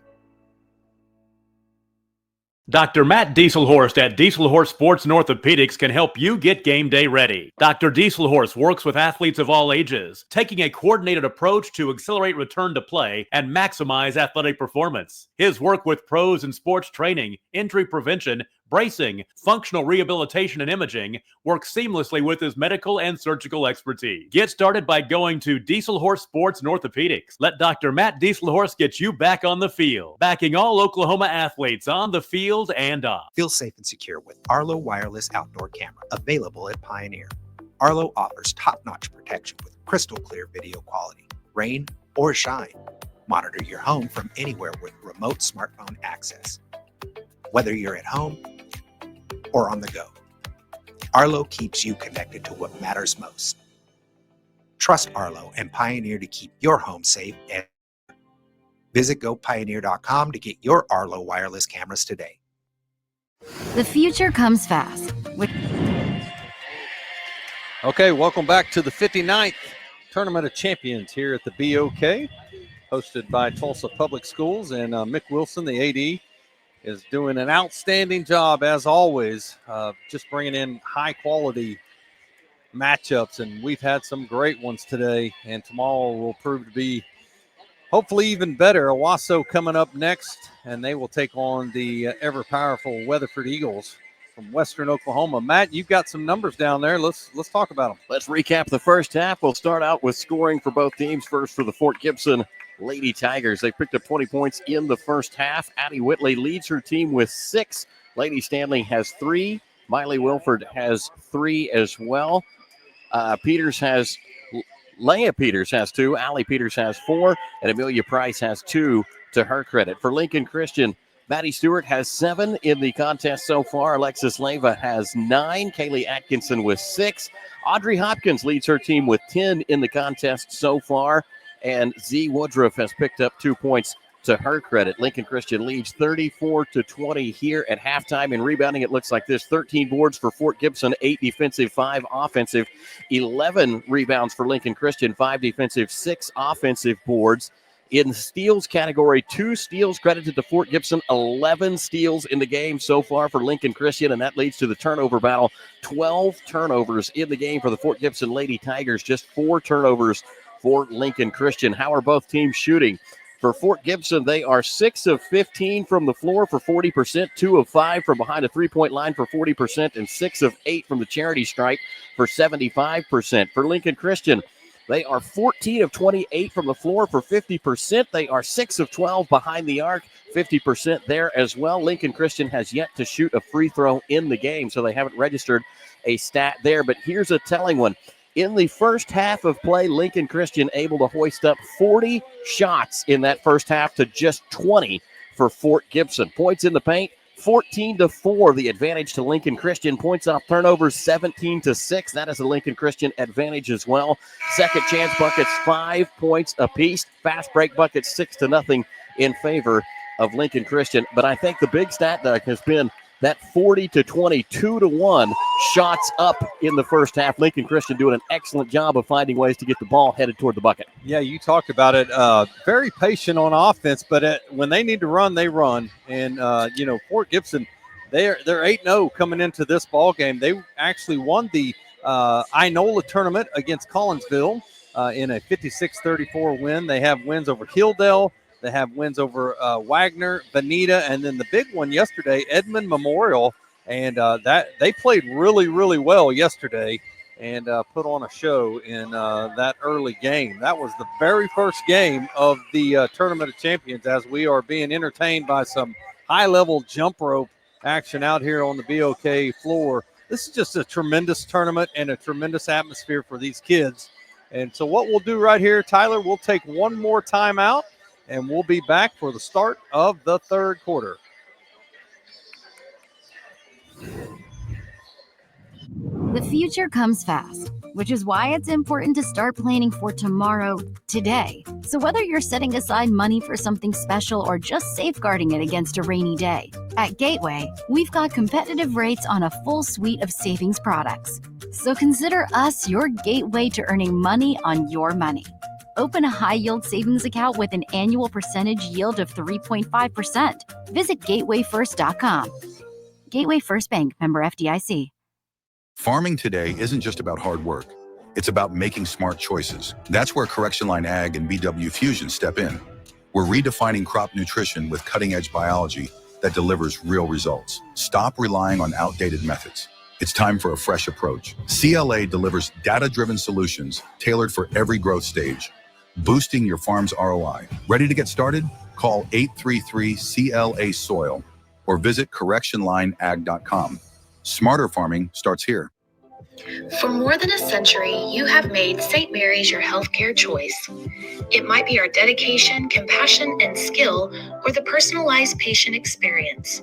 Dr. Matt Dieselhorst at Dieselhorst Sports and Orthopedics can help you get game day ready. Dr. Dieselhorst works with athletes of all ages, taking a coordinated approach to accelerate return to play and maximize athletic performance. His work with pros in sports training, injury prevention, bracing, functional rehabilitation, and imaging works seamlessly with his medical and surgical expertise. Get started by going to Dieselhorst Sports and Orthopedics. Let Dr. Matt Dieselhorst get you back on the field, backing all Oklahoma athletes on the field and off. Feel safe and secure with Arlo Wireless Outdoor Camera, available at Pioneer. Arlo offers top-notch protection with crystal clear video quality, rain or shine. Monitor your home from anywhere with remote smartphone access. Whether you're at home or on the go, Arlo keeps you connected to what matters most. Trust Arlo and Pioneer to keep your home safe. Visit GoPioneer.com to get your Arlo wireless cameras today. The future comes fast. Okay, welcome back to the 59th Tournament of Champions here at the BOK, hosted by Tulsa Public Schools. And Mick Wilson, the AD, is doing an outstanding job, as always, just bringing in high-quality matchups. And we've had some great ones today, and tomorrow will prove to be hopefully even better. Owasso coming up next, and they will take on the ever-powerful Weatherford Eagles from Western Oklahoma. Matt, you've got some numbers down there. Let's talk about them. Let's recap the first half. We'll start out with scoring for both teams. First for the Fort Gibson Lady Tigers. They picked up 20 points in the first half. Addie Whitley leads her team with 6. Lady Stanley has 3. Miley Wilford has 3 as well. Leah Peters has 2. Allie Peters has 4. And Amelia Price has 2 to her credit. For Lincoln Christian, Maddie Stewart has 7 in the contest so far. Alexis Leyva has 9. Kaylee Atkinson with 6. Audrey Hopkins leads her team with 10 in the contest so far. And Z Woodruff has picked up 2 points to her credit. Lincoln Christian leads 34-20 here at halftime. In rebounding, it looks like this: 13 boards for Fort Gibson, 8 defensive, 5 offensive. 11 rebounds for Lincoln Christian, 5 defensive, 6 offensive boards. In steals category, 2 steals credited to Fort Gibson, 11 steals in the game so far for Lincoln Christian, and that leads to the turnover battle. 12 turnovers in the game for the Fort Gibson Lady Tigers, just 4 turnovers for Lincoln Christian. How are both teams shooting? For Fort Gibson, they are 6 of 15 from the floor for 40%, 2 of 5 from behind a three-point line for 40%, and 6 of 8 from the charity stripe for 75%. For Lincoln Christian, they are 14 of 28 from the floor for 50%. They are 6 of 12 behind the arc, 50% there as well. Lincoln Christian has yet to shoot a free throw in the game, so they haven't registered a stat there. But here's a telling one. In the first half of play, Lincoln Christian able to hoist up 40 shots in that first half to just 20 for Fort Gibson. Points in the paint, 14-4, the advantage to Lincoln Christian. Points off turnovers, 17-6. That is a Lincoln Christian advantage as well. Second chance buckets, 5 points apiece. Fast break buckets, 6-0 in favor of Lincoln Christian. But I think the big stat, Doug, has been that 40-20, 2-1 shots up in the first half. Lincoln Christian doing an excellent job of finding ways to get the ball headed toward the bucket. Yeah, you talked about it. Very patient on offense, but when they need to run, they run. And, Fort Gibson, they're 8-0 coming into this ball game. They actually won the Inola tournament against Collinsville in a 56-34 win. They have wins over Hilldale. They have wins over Wagner, Bonita, and then the big one yesterday, Edmond Memorial. And that they played really, really well yesterday and put on a show in that early game. That was the very first game of the Tournament of Champions, as we are being entertained by some high-level jump rope action out here on the BOK floor. This is just a tremendous tournament and a tremendous atmosphere for these kids. And so what we'll do right here, Tyler, we'll take one more timeout, and we'll be back for the start of the third quarter. The future comes fast, which is why it's important to start planning for tomorrow today. So whether you're setting aside money for something special or just safeguarding it against a rainy day, at Gateway, we've got competitive rates on a full suite of savings products. So consider us your gateway to earning money on your money. Open a high-yield savings account with an annual percentage yield of 3.5%. Visit gatewayfirst.com. Gateway First Bank, member FDIC. Farming today isn't just about hard work. It's about making smart choices. That's where Correction Line Ag and BW Fusion step in. We're redefining crop nutrition with cutting-edge biology that delivers real results. Stop relying on outdated methods. It's time for a fresh approach. CLA delivers data-driven solutions tailored for every growth stage, boosting your farm's ROI. Ready to get started? Call 833-CLA-SOIL or visit correctionlineag.com. Smarter farming starts here. For more than a century, you have made St. Mary's your healthcare choice. It might be our dedication, compassion, and skill, or the personalized patient experience.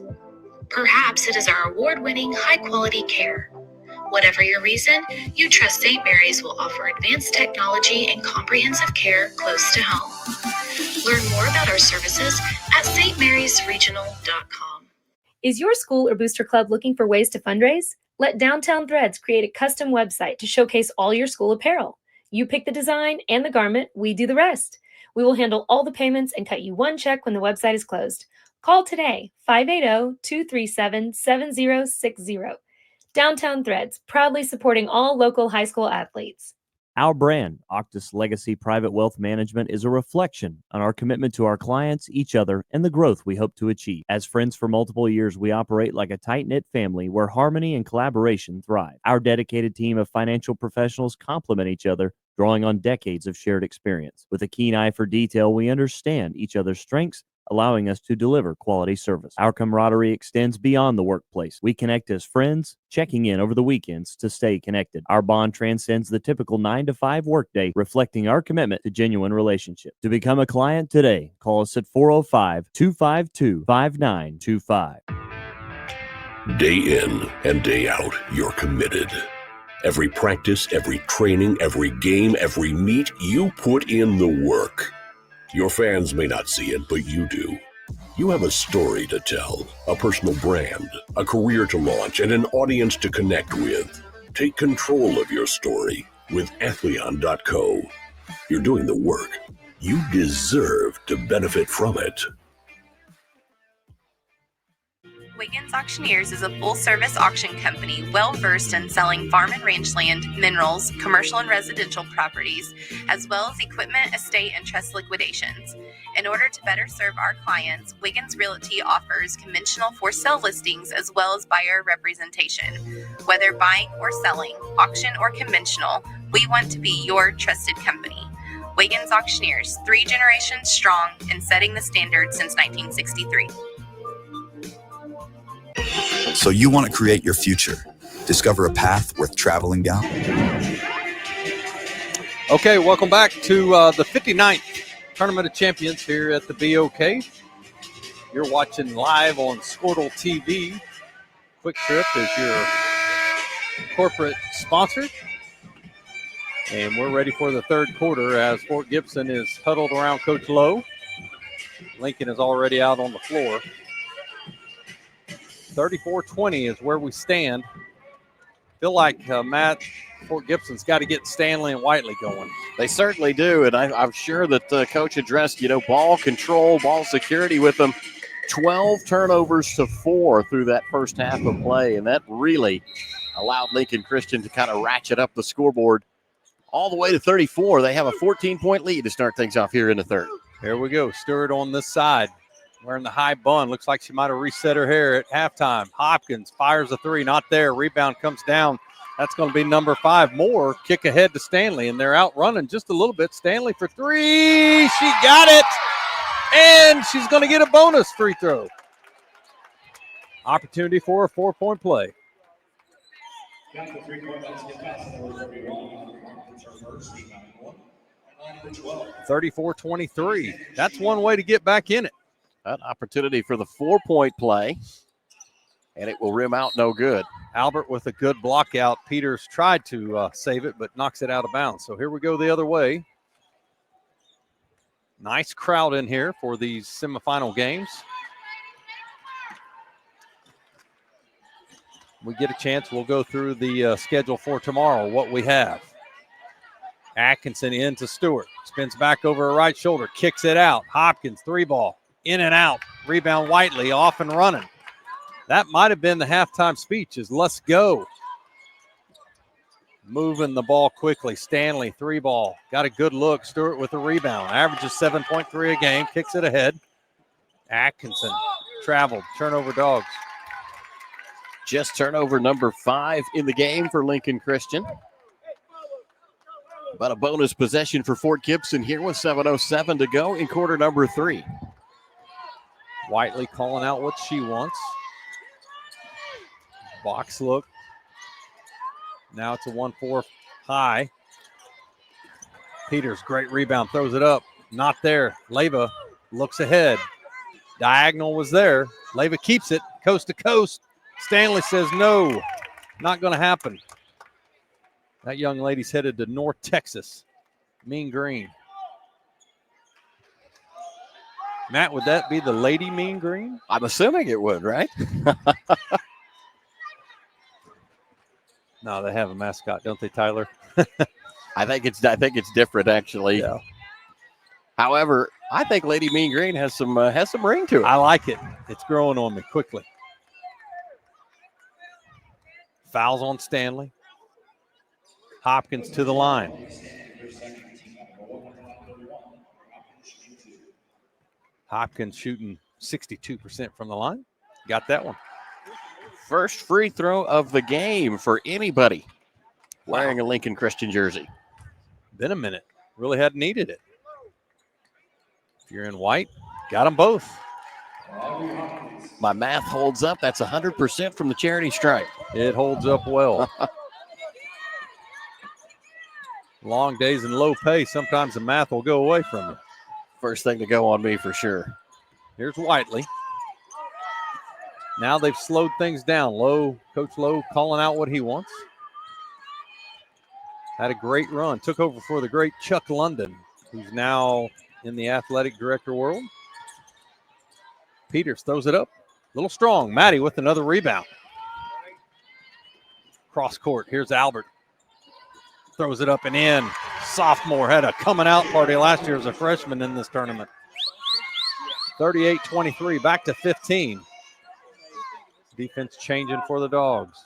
Perhaps it is our award-winning, high-quality care. Whatever your reason, you trust St. Mary's will offer advanced technology and comprehensive care close to home. Learn more about our services at stmarysregional.com. Is your school or booster club looking for ways to fundraise? Let Downtown Threads create a custom website to showcase all your school apparel. You pick the design and the garment, we do the rest. We will handle all the payments and cut you one check when the website is closed. Call today, 580-237-7060. Downtown Threads, proudly supporting all local high school athletes. Our brand, Octus Legacy Private Wealth Management, is a reflection on our commitment to our clients, each other, and the growth we hope to achieve. As friends for multiple years, we operate like a tight-knit family where harmony and collaboration thrive. Our dedicated team of financial professionals complement each other, drawing on decades of shared experience. With a keen eye for detail, we understand each other's strengths, allowing us to deliver quality service. Our camaraderie extends beyond the workplace. We connect as friends, checking in over the weekends to stay connected. Our bond transcends the typical 9-to-5 workday, reflecting our commitment to genuine relationships. To become a client today, call us at 405-252-5925. Day in and day out, you're committed. Every practice, every training, every game, every meet, you put in the work. Your fans may not see it, but you do. You have a story to tell, a personal brand, a career to launch, and an audience to connect with. Take control of your story with Athleon.co. You're doing the work. You deserve to benefit from it. Wiggins Auctioneers is a full-service auction company well-versed in selling farm and range land, minerals, commercial and residential properties, as well as equipment, estate, and trust liquidations. In order to better serve our clients, Wiggins Realty offers conventional for-sale listings as well as buyer representation. Whether buying or selling, auction or conventional, we want to be your trusted company. Wiggins Auctioneers, 3 generations strong and setting the standard since 1963. So you want to create your future. Discover a path worth traveling down. Okay, welcome back to the 59th Tournament of Champions here at the BOK. You're watching live on Squirtle TV. Quick Trip is your corporate sponsor. And we're ready for the third quarter as Fort Gibson is huddled around Coach Lowe. Lincoln is already out on the floor. 34-20 is where we stand. Feel like, Matt, Fort Gibson's got to get Stanley and Whiteley going. They certainly do, and I'm sure that the coach addressed, ball control, ball security with them. 12 turnovers to 4 through that first half of play, and that really allowed Lincoln Christian to kind of ratchet up the scoreboard all the way to 34. They have a 14-point lead to start things off here in the third. Here we go. Stewart on this side, wearing the high bun. Looks like she might have reset her hair at halftime. Hopkins fires a 3, not there. Rebound comes down. That's going to be number 5. Moore kick ahead to Stanley, and they're out running just a little bit. Stanley for 3. She got it, and she's going to get a bonus free throw. Opportunity for a 4-point play. 34-23. That's one way to get back in it. An opportunity for the 4-point play, and it will rim out no good. Albert with a good block out. Peters tried to save it, but knocks it out of bounds. So here we go the other way. Nice crowd in here for these semifinal games. We get a chance, we'll go through the schedule for tomorrow, what we have. Atkinson into Stewart. Spins back over her right shoulder, kicks it out. Hopkins, 3-ball, in and out. Rebound Whiteley, off and running. That might have been the halftime speech is let's go. Moving the ball quickly. Stanley, 3-ball. Got a good look. Stewart with the rebound. Averages 7.3 a game. Kicks it ahead. Atkinson traveled. Turnover Dogs. Just turnover number 5 in the game for Lincoln Christian. But a bonus possession for Fort Gibson here with 7:07 to go in quarter number 3. Whiteley calling out what she wants. Box look. Now it's a 1-4 high. Peters, great rebound, throws it up. Not there. Leyva looks ahead. Diagonal was there. Leyva keeps it coast to coast. Stanley says no, not going to happen. That young lady's headed to North Texas. Mean Green. Matt, would that be the Lady Mean Green? I'm assuming it would, right? No, they have a mascot, don't they, Tyler? I think it's different, actually. Yeah. However, I think Lady Mean Green has some ring to it. I like it. It's growing on me quickly. Fouls on Stanley. Hopkins to the line. Hopkins shooting 62% from the line. Got that one. First free throw of the game for anybody wearing a Lincoln Christian jersey. Been a minute. Really hadn't needed it. If you're in white, got them both. My math holds up. That's 100% from the charity stripe. It holds up well. Long days and low pay, sometimes the math will go away from you. First thing to go on me for sure. Here's Whiteley. Now they've slowed things down. Coach Lowe calling out what he wants. Had a great run. Took over for the great Chuck London, who's now in the athletic director world. Peters throws it up. A little strong. Maddie with another rebound. Cross court. Here's Albert. Throws it up and in. Sophomore had a coming out party last year as a freshman in this tournament. 38-23, back to 15. Defense changing for the Dogs.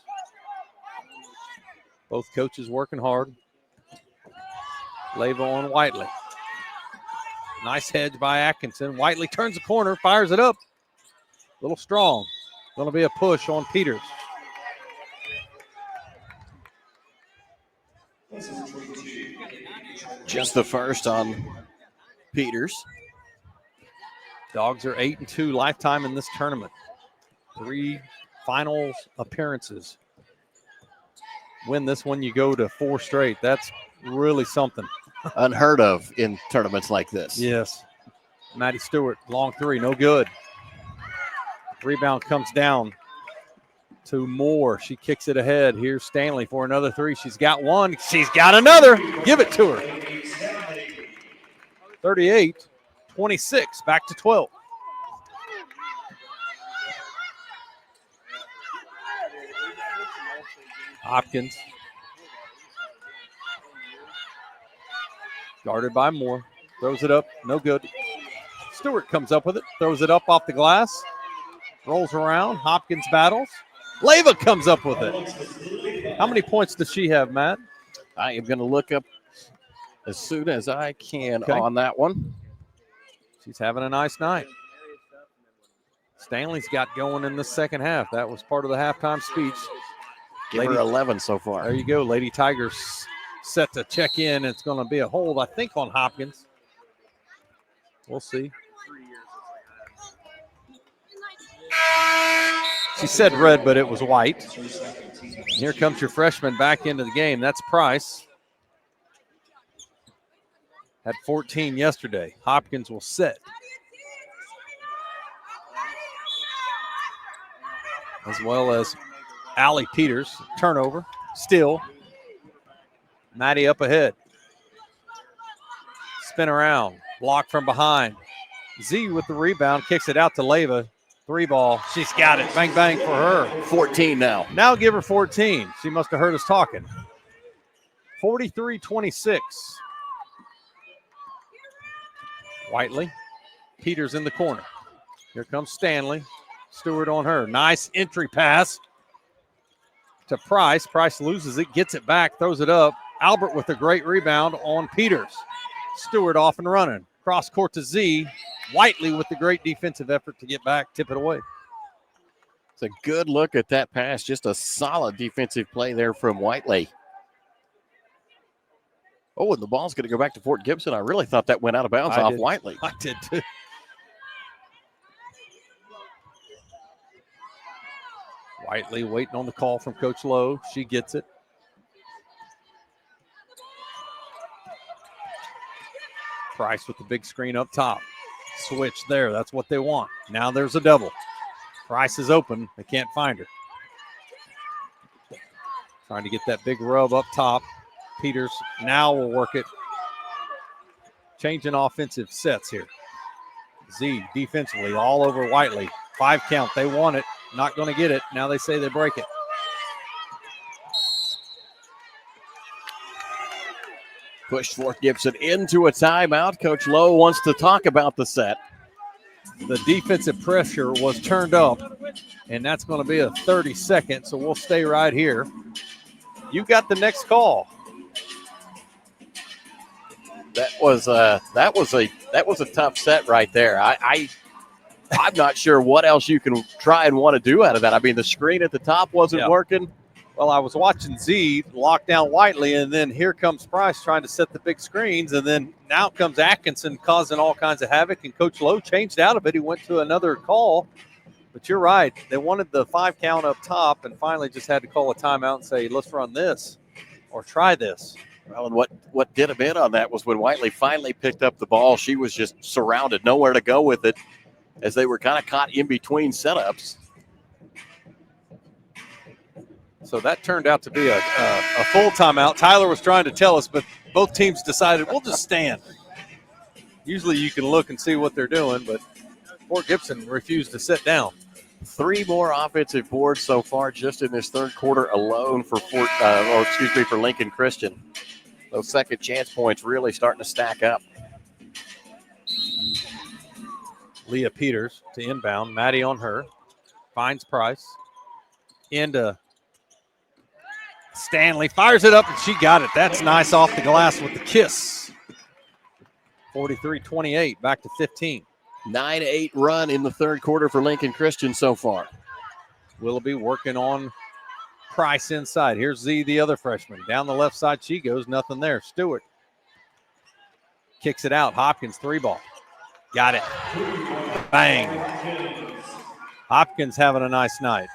Both coaches working hard. Leyva on Whiteley. Nice hedge by Atkinson. Whiteley turns the corner, fires it up. A little strong. Going to be a push on Peters. Just the first on Peters. Dogs are 8-2 lifetime in this tournament. 3 finals appearances. Win this one, you go to 4 straight. That's really something. Unheard of in tournaments like this. Yes. Maddie Stewart, long three, no good. Rebound comes down to Moore. She kicks it ahead. Here's Stanley for another three. She's got one. She's got another. Give it to her. 38-26, back to 12. Hopkins. Guarded by Moore. Throws it up. No good. Stewart comes up with it. Throws it up off the glass. Rolls around. Hopkins battles. Leyva comes up with it. How many points does she have, Matt? I am going to look up as soon as I can on that one. She's having a nice night. Stanley's got going in the second half. That was part of the halftime speech. Give her 11 so far. There you go. Lady Tigers set to check in. It's going to be a hold, I think, on Hopkins. We'll see. She said red, but it was white. Here comes your freshman back into the game. That's Price. Had 14 yesterday. Hopkins will sit. As well as Allie Peters. Turnover. Still. Maddie up ahead. Spin around. Block from behind. Z with the rebound. Kicks it out to Leyva. 3-ball. She's got it. Bang, bang for her. 14 now. Now give her 14. She must have heard us talking. 43-26. Whiteley. Peters in the corner. Here comes Stanley. Stewart on her. Nice entry pass to Price. Price loses it, gets it back, throws it up. Albert with a great rebound on Peters. Stewart off and running. Cross court to Z. Whiteley with the great defensive effort to get back, tip it away. It's a good look at that pass. Just a solid defensive play there from Whiteley. Oh, and the ball's going to go back to Fort Gibson. I really thought that went out of bounds off Whiteley. I did too. Whiteley waiting on the call from Coach Lowe. She gets it. Price with the big screen up top. Switch there. That's what they want. Now there's a double. Price is open. They can't find her. Trying to get that big rub up top. Peters now will work it. Changing offensive sets here. Z defensively all over Whiteley. 5 count. They want it. Not going to get it. Now they say they break it. Pushed Fort Gibson into a timeout. Coach Lowe wants to talk about the set. The defensive pressure was turned up, and that's going to be a 30-second, so we'll stay right here. You got the next call. That was a tough set right there. I'm not sure what else you can try and want to do out of that. I mean, the screen at the top wasn't working. Well, I was watching Z lock down Whiteley, and then here comes Price trying to set the big screens, and then now comes Atkinson causing all kinds of havoc, and Coach Lowe changed out of it. He went to another call, but you're right. They wanted the 5 count up top and finally just had to call a timeout and say, let's run this or try this. Well, and what did him in on that was when Whiteley finally picked up the ball, she was just surrounded, nowhere to go with it, as they were kind of caught in between setups. So that turned out to be a full timeout. Tyler was trying to tell us, but both teams decided we'll just stand. Usually you can look and see what they're doing, but Fort Gibson refused to sit down. 3 more offensive boards so far just in this third quarter alone for for Lincoln Christian. Those second chance points really starting to stack up. Leah Peters to inbound. Maddie on her. Finds Price. Into Stanley. Fires it up, and she got it. That's nice off the glass with the kiss. 43-28, back to 15. 9-8 run in the third quarter for Lincoln Christian so far. Willoughby working on Price inside. Here's Z, the other freshman. Down the left side she goes. Nothing there. Stewart kicks it out. Hopkins 3-ball. Got it. Bang. Hopkins having a nice night.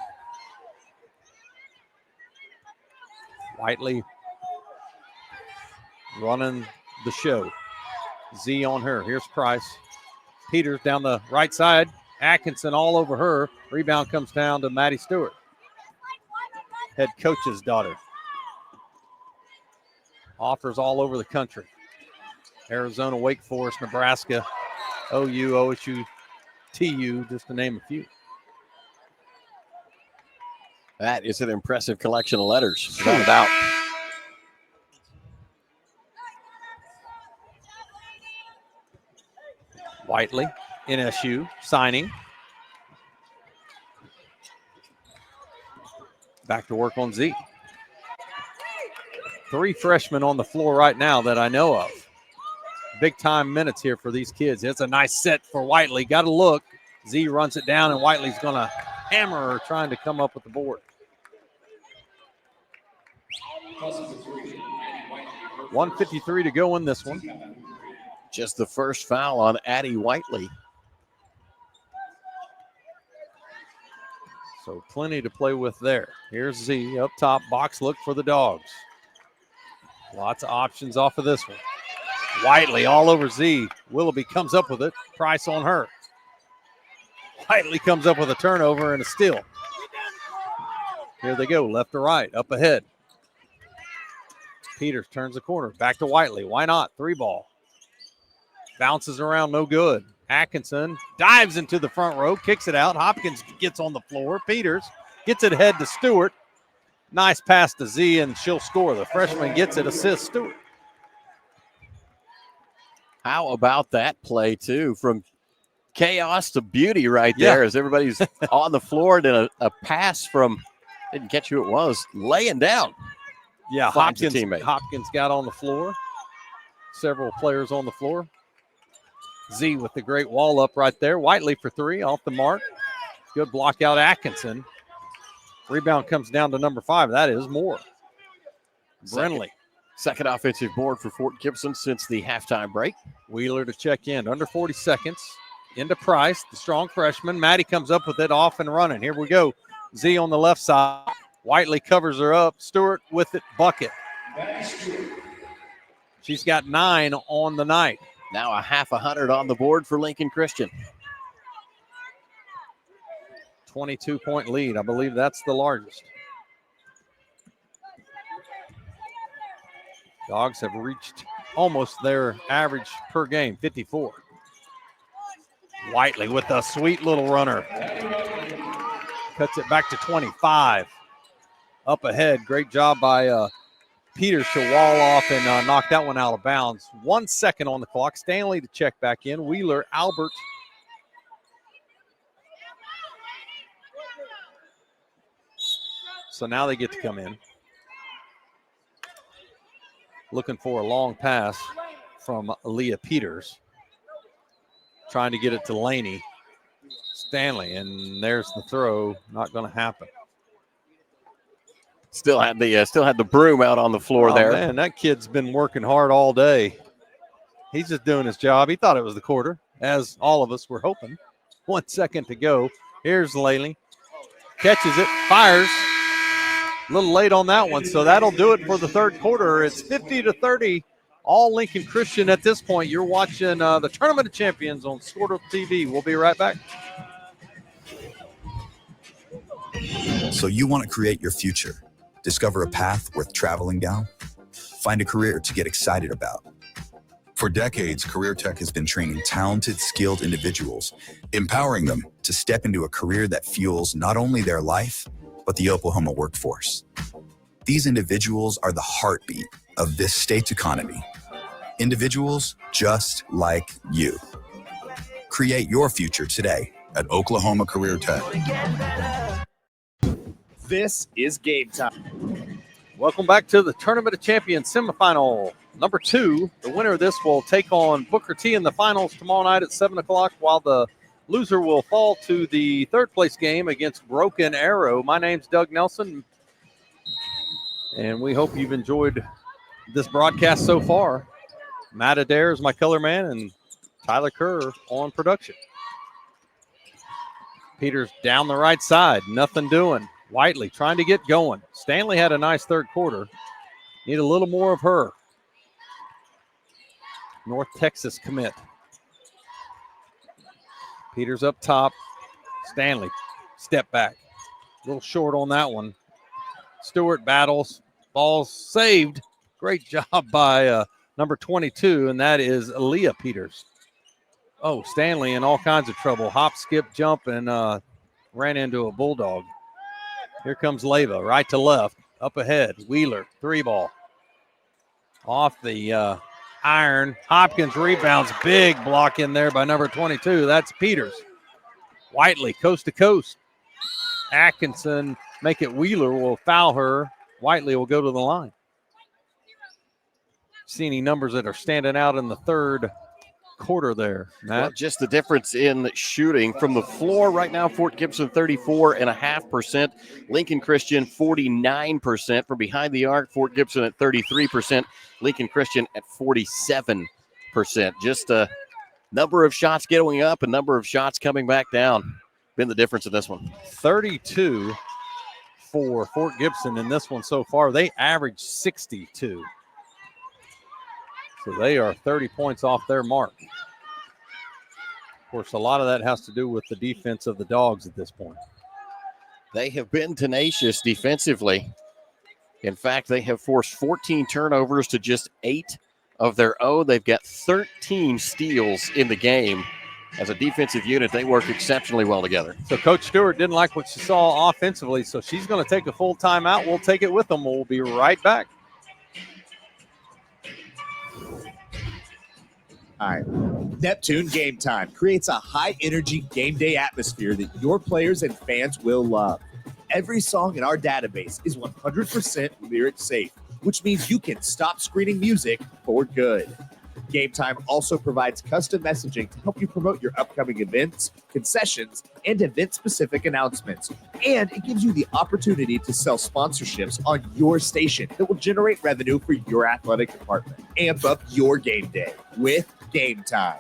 Whiteley running the show. Z on her. Here's Price. Peters down the right side. Atkinson all over her. Rebound comes down to Maddie Stewart, head coach's daughter. Offers all over the country. Arizona, Wake Forest, Nebraska, OU, OSU, TU, just to name a few. That is an impressive collection of letters, without a doubt. Whiteley, NSU, signing. Back to work on Z. 3 freshmen on the floor right now that I know of. Big time minutes here for these kids. It's a nice set for Whiteley. Got to look. Z runs it down, and Whiteley's going to hammer her trying to come up with the board. 1:53 to go in this one. Just the first foul on Addie Whiteley. So plenty to play with there. Here's Z up top. Box look for the Dogs. Lots of options off of this one. Whiteley all over Z. Willoughby comes up with it. Price on her. Whiteley comes up with a turnover and a steal. Here they go, left to right, up ahead. Peters turns the corner. Back to Whiteley. Why not? 3-ball. Bounces around, no good. Atkinson dives into the front row, kicks it out. Hopkins gets on the floor. Peters gets it ahead to Stewart. Nice pass to Z, and she'll score. The freshman gets it, assists Stewart. How about that play, too? From chaos to beauty right there as everybody's on the floor. And then a pass from, didn't catch who it was, laying down. Yeah, Hopkins got on the floor. Several players on the floor. Z with the great wall up right there. Whiteley for 3 off the mark. Good block out Atkinson. Rebound comes down to number 5. That is Moore. Brenley. Second offensive board for Fort Gibson since the halftime break. Wheeler to check in. Under 40 seconds. Into Price, the strong freshman. Maddie comes up with it, off and running. Here we go. Z on the left side. Whiteley covers her up. Stewart with it, bucket. She's got 9 on the night. Now a half 100 on the board for Lincoln Christian. 22-point lead. I believe that's the largest. Dogs have reached almost their average per game, 54. Whiteley with a sweet little runner. Cuts it back to 25. Up ahead. Great job by Peters to wall off and knock that one out of bounds. 1 second on the clock. Stanley to check back in. Wheeler, Albert. So now they get to come in. Looking for a long pass from Leah Peters. Trying to get it to Laney. Stanley, and there's the throw. Not going to happen. Still had the broom out on the floor there. Man, that kid's been working hard all day. He's just doing his job. He thought it was the quarter, as all of us were hoping. 1 second to go. Here's Laley. Catches it, fires. A little late on that one, so that'll do it for the third quarter. It's 50-30, all Lincoln Christian at this point. You're watching the Tournament of Champions on Scordo TV. We'll be right back. So you want to create your future, discover a path worth traveling down, find a career to get excited about. For decades, Career Tech has been training talented, skilled individuals, empowering them to step into a career that fuels not only their life, but the Oklahoma workforce. These individuals are the heartbeat of this state's economy. Individuals just like you. Create your future today at Oklahoma Career Tech. This is game time. Welcome back to the Tournament of Champions semifinal number 2. The winner of this will take on Booker T in the finals tomorrow night at 7 o'clock, while the loser will fall to the third place game against Broken Arrow. My name's Doug Nelson, and we hope you've enjoyed this broadcast so far. Matt Adair is my color man, and Tyler Kerr on production. Peters down the right side, nothing doing. Whiteley trying to get going. Stanley had a nice third quarter. Need a little more of her. North Texas commit. Peters up top. Stanley, step back. A little short on that one. Stewart battles. Ball saved. Great job by number 22, and that is Aaliyah Peters. Oh, Stanley in all kinds of trouble. Hop, skip, jump, and ran into a bulldog. Here comes Leyva, right to left, up ahead. Wheeler, 3-ball. Off the iron. Hopkins rebounds. Big block in there by number 22. That's Peters. Whiteley, coast to coast. Atkinson, make it Wheeler, will foul her. Whiteley will go to the line. See any numbers that are standing out in the third quarter there, Matt? Well, just the difference in shooting from the floor right now. Fort Gibson 34.5%, Lincoln Christian 49%. From behind the arc, Fort Gibson at 33%, Lincoln Christian at 47%. Just a number of shots going up, a number of shots coming back down. Been the difference in this one. 32 for Fort Gibson in this one so far. They average 62. So they are 30 points off their mark. Of course, a lot of that has to do with the defense of the Dogs at this point. They have been tenacious defensively. In fact, they have forced 14 turnovers to just 8 of their own. They've got 13 steals in the game. As a defensive unit, they work exceptionally well together. So Coach Stewart didn't like what she saw offensively, so she's going to take a full timeout. We'll take it with them. We'll be right back. All right. Neptune Game Time creates a high-energy game day atmosphere that your players and fans will love. Every song in our database is 100% lyric safe, which means you can stop screening music for good. Game Time also provides custom messaging to help you promote your upcoming events, concessions, and event-specific announcements. And it gives you the opportunity to sell sponsorships on your station that will generate revenue for your athletic department. Amp up your game day with Game Time.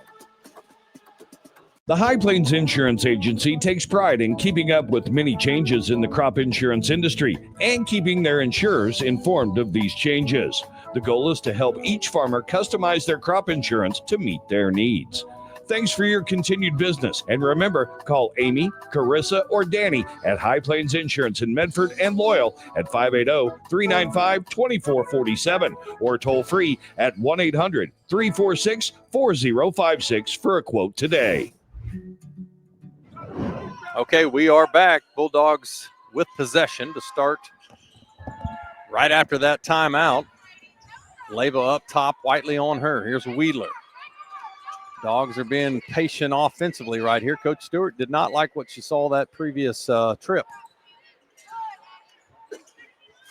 The High Plains Insurance Agency takes pride in keeping up with many changes in the crop insurance industry and keeping their insurers informed of these changes. The goal is to help each farmer customize their crop insurance to meet their needs. Thanks for your continued business. And remember, call Amy, Carissa, or Danny at High Plains Insurance in Medford and Loyal at 580-395-2447 or toll free at 1-800-346-4056 for a quote today. Okay, we are back. Bulldogs with possession to start right after that timeout. Leva up top, Whiteley on her. Here's Wheeler. Dogs are being patient offensively right here. Coach Stewart did not like what she saw that previous trip.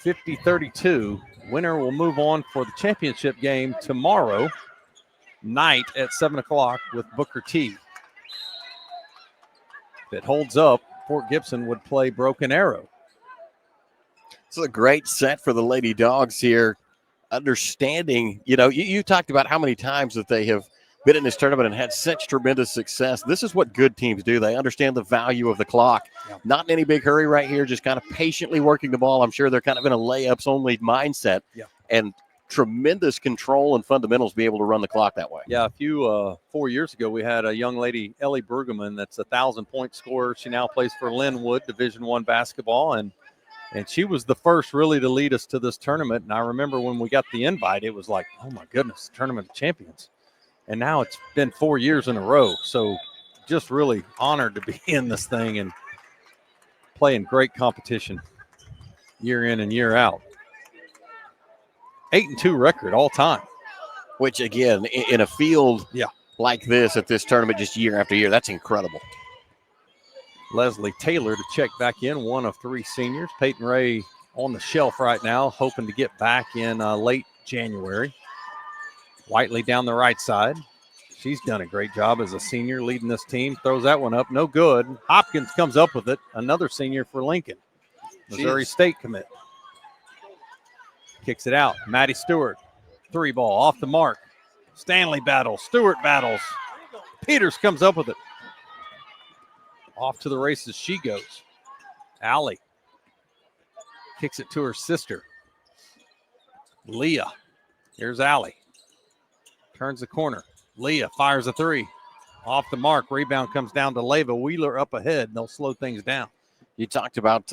50-32. Winner will move on for the championship game tomorrow night at 7 o'clock with Booker T. If it holds up, Fort Gibson would play Broken Arrow. It's a great set for the Lady Dogs here. Understanding, you talked about how many times that they have been in this tournament and had such tremendous success. This is what good teams do. They understand the value of the clock. Yeah. Not in any big hurry right here, just kind of patiently working the ball. I'm sure they're kind of in a layups-only mindset. Yeah. And tremendous control and fundamentals be able to run the clock that way. Yeah, 4 years ago, we had a young lady, Ellie Bergman, that's a 1,000-point scorer. She now plays for Linwood, Division I basketball, and she was the first really to lead us to this tournament. And I remember when we got the invite, it was like, oh, my goodness, Tournament of Champions. And now it's been 4 years in a row. So just really honored to be in this thing and playing great competition year in and year out. 8-2 record all time. Which, again, in a field like this at this tournament just year after year, that's incredible. Leslie Taylor to check back in, one of 3 seniors. Peyton Ray on the shelf right now, hoping to get back in late January. Whiteley down the right side. She's done a great job as a senior leading this team. Throws that one up, no good. Hopkins comes up with it, another senior for Lincoln. Missouri State commit. Kicks it out. Maddie Stewart, 3 ball off the mark. Stanley battles, Stewart battles. Peters comes up with it. Off to the races she goes. Allie kicks it to her sister. Leah. Here's Allie. Turns the corner. Leah fires a 3. Off the mark. Rebound comes down to Leva. Wheeler up ahead. They'll slow things down. You talked about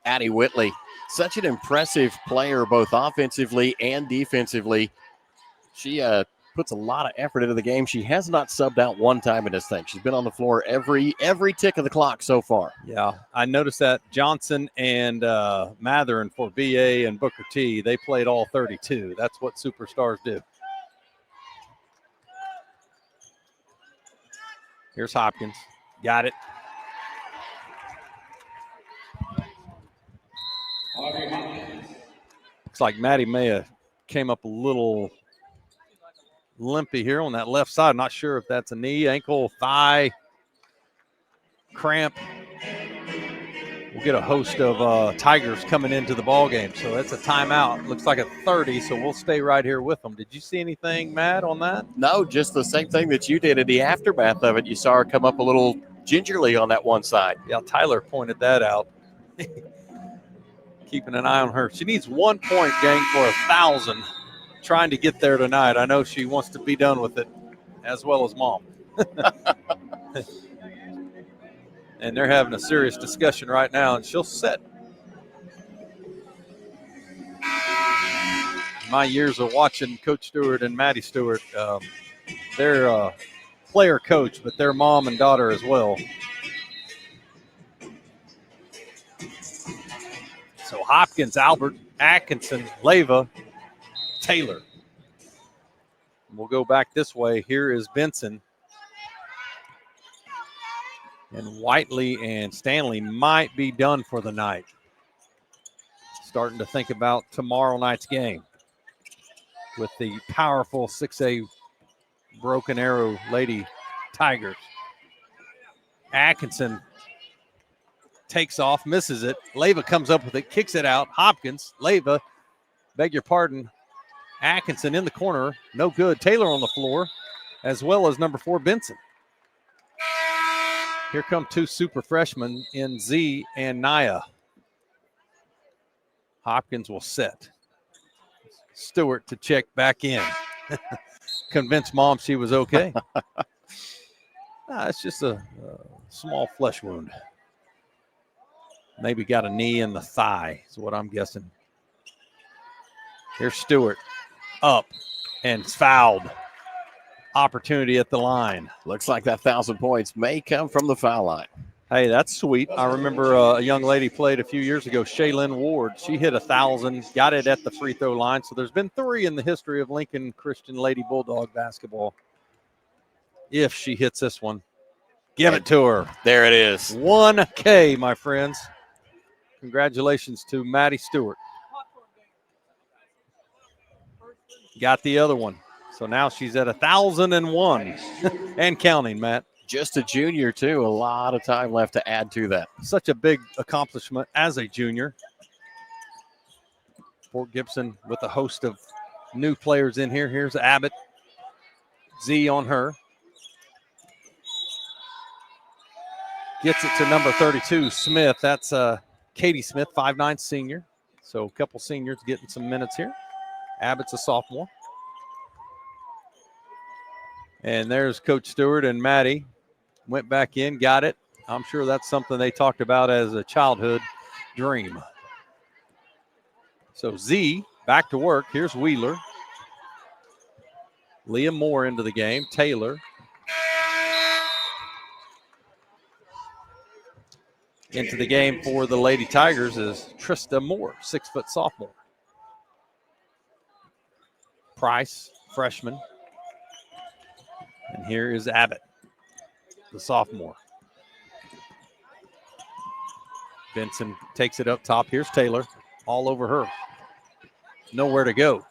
Addie Whitley. Such an impressive player, both offensively and defensively. She puts a lot of effort into the game. She has not subbed out one time in this thing. She's been on the floor every tick of the clock so far. Yeah, I noticed that Johnson and Matherin for BA and Booker T, they played all 32. That's what superstars do. Here's Hopkins. Got it. Looks like Maddie Maya came up a little limpy here on that left side. Not sure if that's a knee, ankle, thigh, cramp. We'll get a host of Tigers coming into the ball game. So that's a timeout. Looks like a 30, so we'll stay right here with them. Did you see anything, Matt, on that? No, just the same thing that you did in the aftermath of it. You saw her come up a little gingerly on that one side. Yeah, Tyler pointed that out. Keeping an eye on her. She needs 1 point, gang, for 1,000. Trying to get there tonight. I know she wants to be done with it, as well as Mom. And they're having a serious discussion right now, and she'll set. My years of watching Coach Stewart and Maddie Stewart, they're a player coach, but they're mom and daughter as well. So Hopkins, Albert, Atkinson, Leva, Taylor. We'll go back this way. Here is Benson. And Whiteley and Stanley might be done for the night. Starting to think about tomorrow night's game with the powerful 6A Broken Arrow Lady Tigers. Atkinson takes off, misses it. Leva comes up with it, kicks it out. Hopkins, Leva, beg your pardon. Atkinson in the corner, no good. Taylor on the floor, as well as number 4, Benson. Here come 2 super freshmen in Z and Naya. Hopkins will set. Stewart to check back in. Convince Mom she was okay. It's just a small flesh wound. Maybe got a knee in the thigh is what I'm guessing. Here's Stewart up and fouled. Opportunity at the line. Looks like that 1,000 points may come from the foul line. Hey, that's sweet. I remember a young lady played a few years ago, Shaylin Ward. She hit 1,000, got it at the free throw line. So there's been 3 in the history of Lincoln Christian Lady Bulldog basketball. If she hits this one, give it to her. There it is. 1K, my friends. Congratulations to Maddie Stewart. Got the other one. So now she's at 1,001 and counting, Matt. Just a junior, too. A lot of time left to add to that. Such a big accomplishment as a junior. Fort Gibson with a host of new players in here. Here's Abbott. Z on her. Gets it to number 32, Smith. That's Katie Smith, 5'9" senior. So a couple seniors getting some minutes here. Abbott's a sophomore. And there's Coach Stewart and Maddie. Went back in, got it. I'm sure that's something they talked about as a childhood dream. So Z back to work. Here's Wheeler. Leah Moore into the game. Taylor. Into the game for the Lady Tigers is Trista Moore, 6-foot sophomore. Price, freshman. And here is Abbott, the sophomore. Benson takes it up top. Here's Taylor, all over her. Nowhere to go.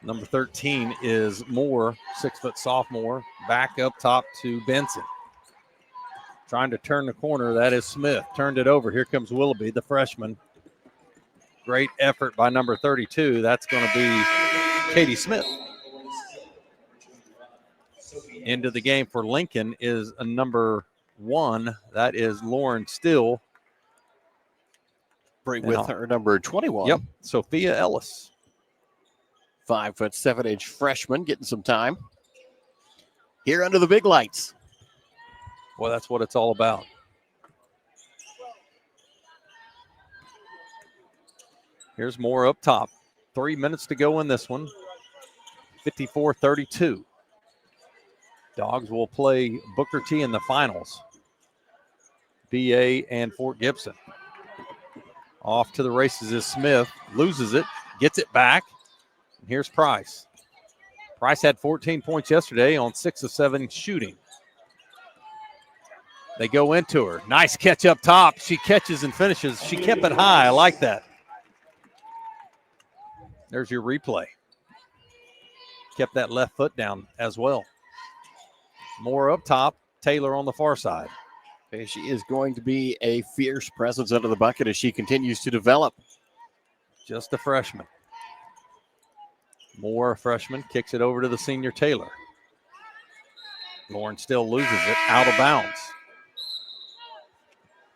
Number 13 is Moore, 6-foot sophomore. Back up top to Benson. Trying to turn the corner. That is Smith. Turned it over. Here comes Willoughby, the freshman. Great effort by number 32. That's going to be Katie Smith. Into the game for Lincoln is a number 1. That is Lauren Still. Bring with her number 21. Yep, Sophia Ellis. 5'7" freshman getting some time here under the big lights. Well, that's what it's all about. Here's Moore up top. 3 minutes to go in this one. 54-32. Dogs will play Booker T in the finals. BA and Fort Gibson. Off to the races is Smith. Loses it. Gets it back. And here's Price. Price had 14 points yesterday on 6 of 7 shooting. They go into her. Nice catch up top. She catches and finishes. She kept it high. I like that. There's your replay. Kept that left foot down as well. Moore up top. Taylor on the far side. She is going to be a fierce presence under the bucket as she continues to develop. Just a freshman. Moore, a freshman, kicks it over to the senior Taylor. Lauren still loses it, out of bounds.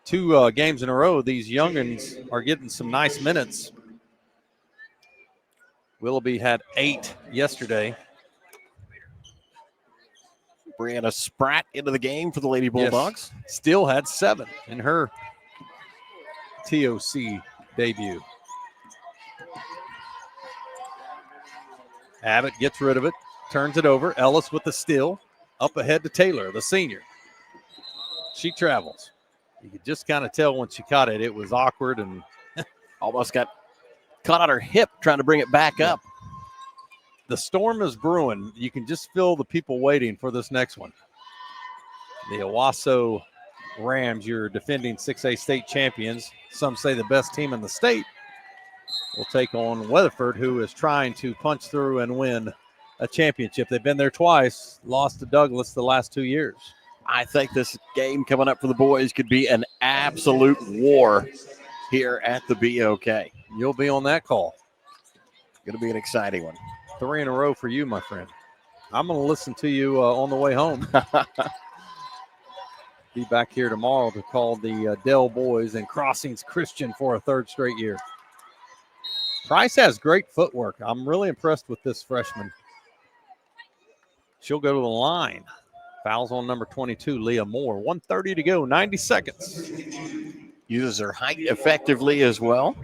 2 games in a row, these youngins are getting some nice minutes. Willoughby had 8 yesterday. Brianna Spratt into the game for the Lady Bulldogs. Yes. Still had 7 in her TOC debut. Abbott gets rid of it, turns it over. Ellis with the steal. Up ahead to Taylor, the senior. She travels. You could just kind of tell when she caught it, it was awkward and almost got caught on her hip trying to bring it back up. The storm is brewing. You can just feel the people waiting for this next one. The Owasso Rams, your defending 6A state champions, some say the best team in the state, will take on Weatherford, who is trying to punch through and win a championship. They've been there twice, lost to Douglas the last 2 years. I think this game coming up for the boys could be an absolute war here at the BOK. You'll be on that call. Going to be an exciting one. 3 in a row for you, my friend. I'm going to listen to you on the way home. Be back here tomorrow to call the Dell boys and Crossings Christian for a 3rd straight year. Price has great footwork. I'm really impressed with this freshman. She'll go to the line. Fouls on number 22, Leah Moore. 1:30 to go, 90 seconds. Uses her height effectively as well.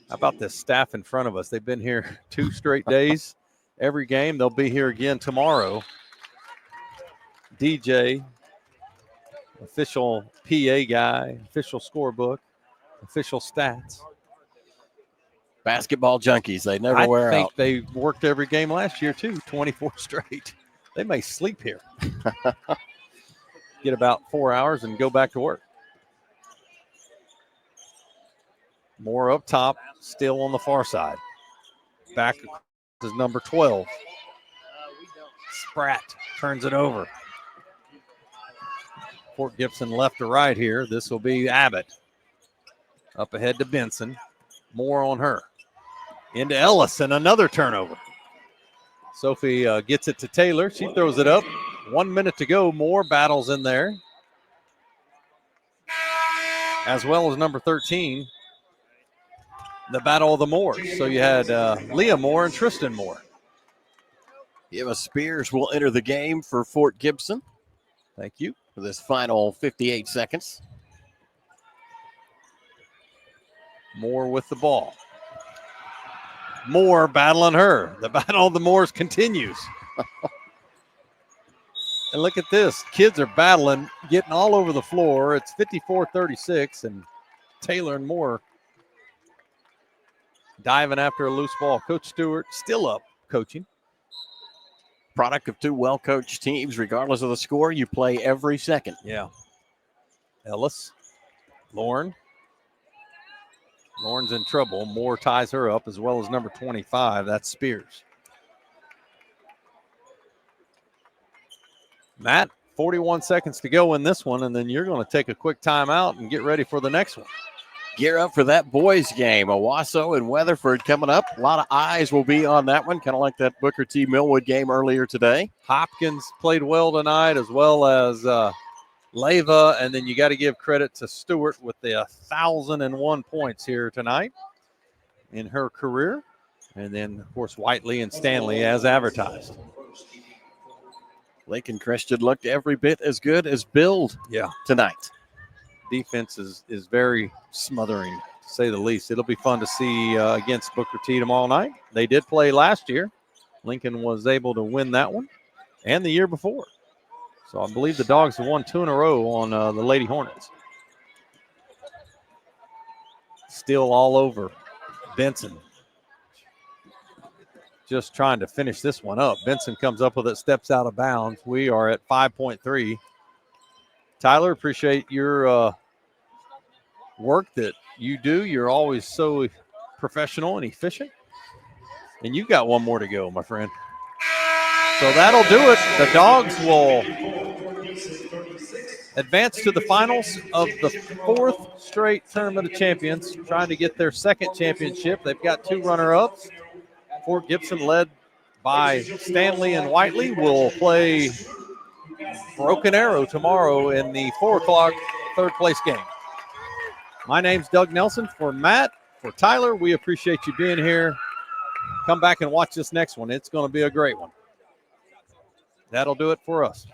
How about this staff in front of us? They've been here 2 straight days. every game. They'll be here again tomorrow. DJ, official PA guy, official scorebook, official stats. Basketball junkies. They never wear I think out. they worked every game last year, too, 24 straight. They may sleep here. Get about 4 hours and go back to work. Moore up top, still on the far side. Back is number 12. Spratt turns it over. Fort Gibson left to right here. This will be Abbott. Up ahead to Benson. Moore on her. Into Ellis and another turnover. Sophie gets it to Taylor. She throws it up. 1 minute to go. Moore battles in there. As well as number 13. The battle of the Moores. So you had Leah Moore and Tristan Moore. Emma Spears will enter the game for Fort Gibson. Thank you. For this final 58 seconds. Moore with the ball. Moore battling her. The battle of the Moores continues. And look at this. Kids are battling, getting all over the floor. It's 54-36, and Taylor and Moore diving after a loose ball. Coach Stewart still up coaching. Product of two well-coached teams. Regardless of the score, you play every second. Yeah. Ellis. Lauren's in trouble. Moore ties her up, as well as number 25. That's Spears. Matt, 41 seconds to go in this one, and then you're going to take a quick timeout and get ready for the next one. Gear up for that boys game. Owasso and Weatherford coming up. A lot of eyes will be on that one, kind of like that Booker T. Millwood game earlier today. Hopkins played well tonight, as well as Leyva, and then you got to give credit to Stewart with the 1,001 points here tonight in her career. And then, of course, Whiteley and Stanley as advertised. Lincoln Christian looked every bit as good as Build tonight. Defense is very smothering, to say the least. It'll be fun to see against Booker T tomorrow night. They did play last year. Lincoln was able to win that one and the year before. So I believe the Dogs have won 2 in a row on the Lady Hornets. Still all over Benson. Just trying to finish this one up. Benson comes up with it, steps out of bounds. We are at 5.3. Tyler, appreciate your work that you do. You're always so professional and efficient. And you've got one more to go, my friend. So that'll do it. The Dogs will advance to the finals of the 4th straight Tournament of Champions, trying to get their 2nd championship. They've got 2 runner-ups. Fort Gibson, led by Stanley and Whiteley, will play Broken Arrow tomorrow in the 4 o'clock 3rd place game. My name's Doug Nelson. For Matt, for Tyler, we appreciate you being here. Come back and watch this next one. It's going to be a great one. That'll do it for us.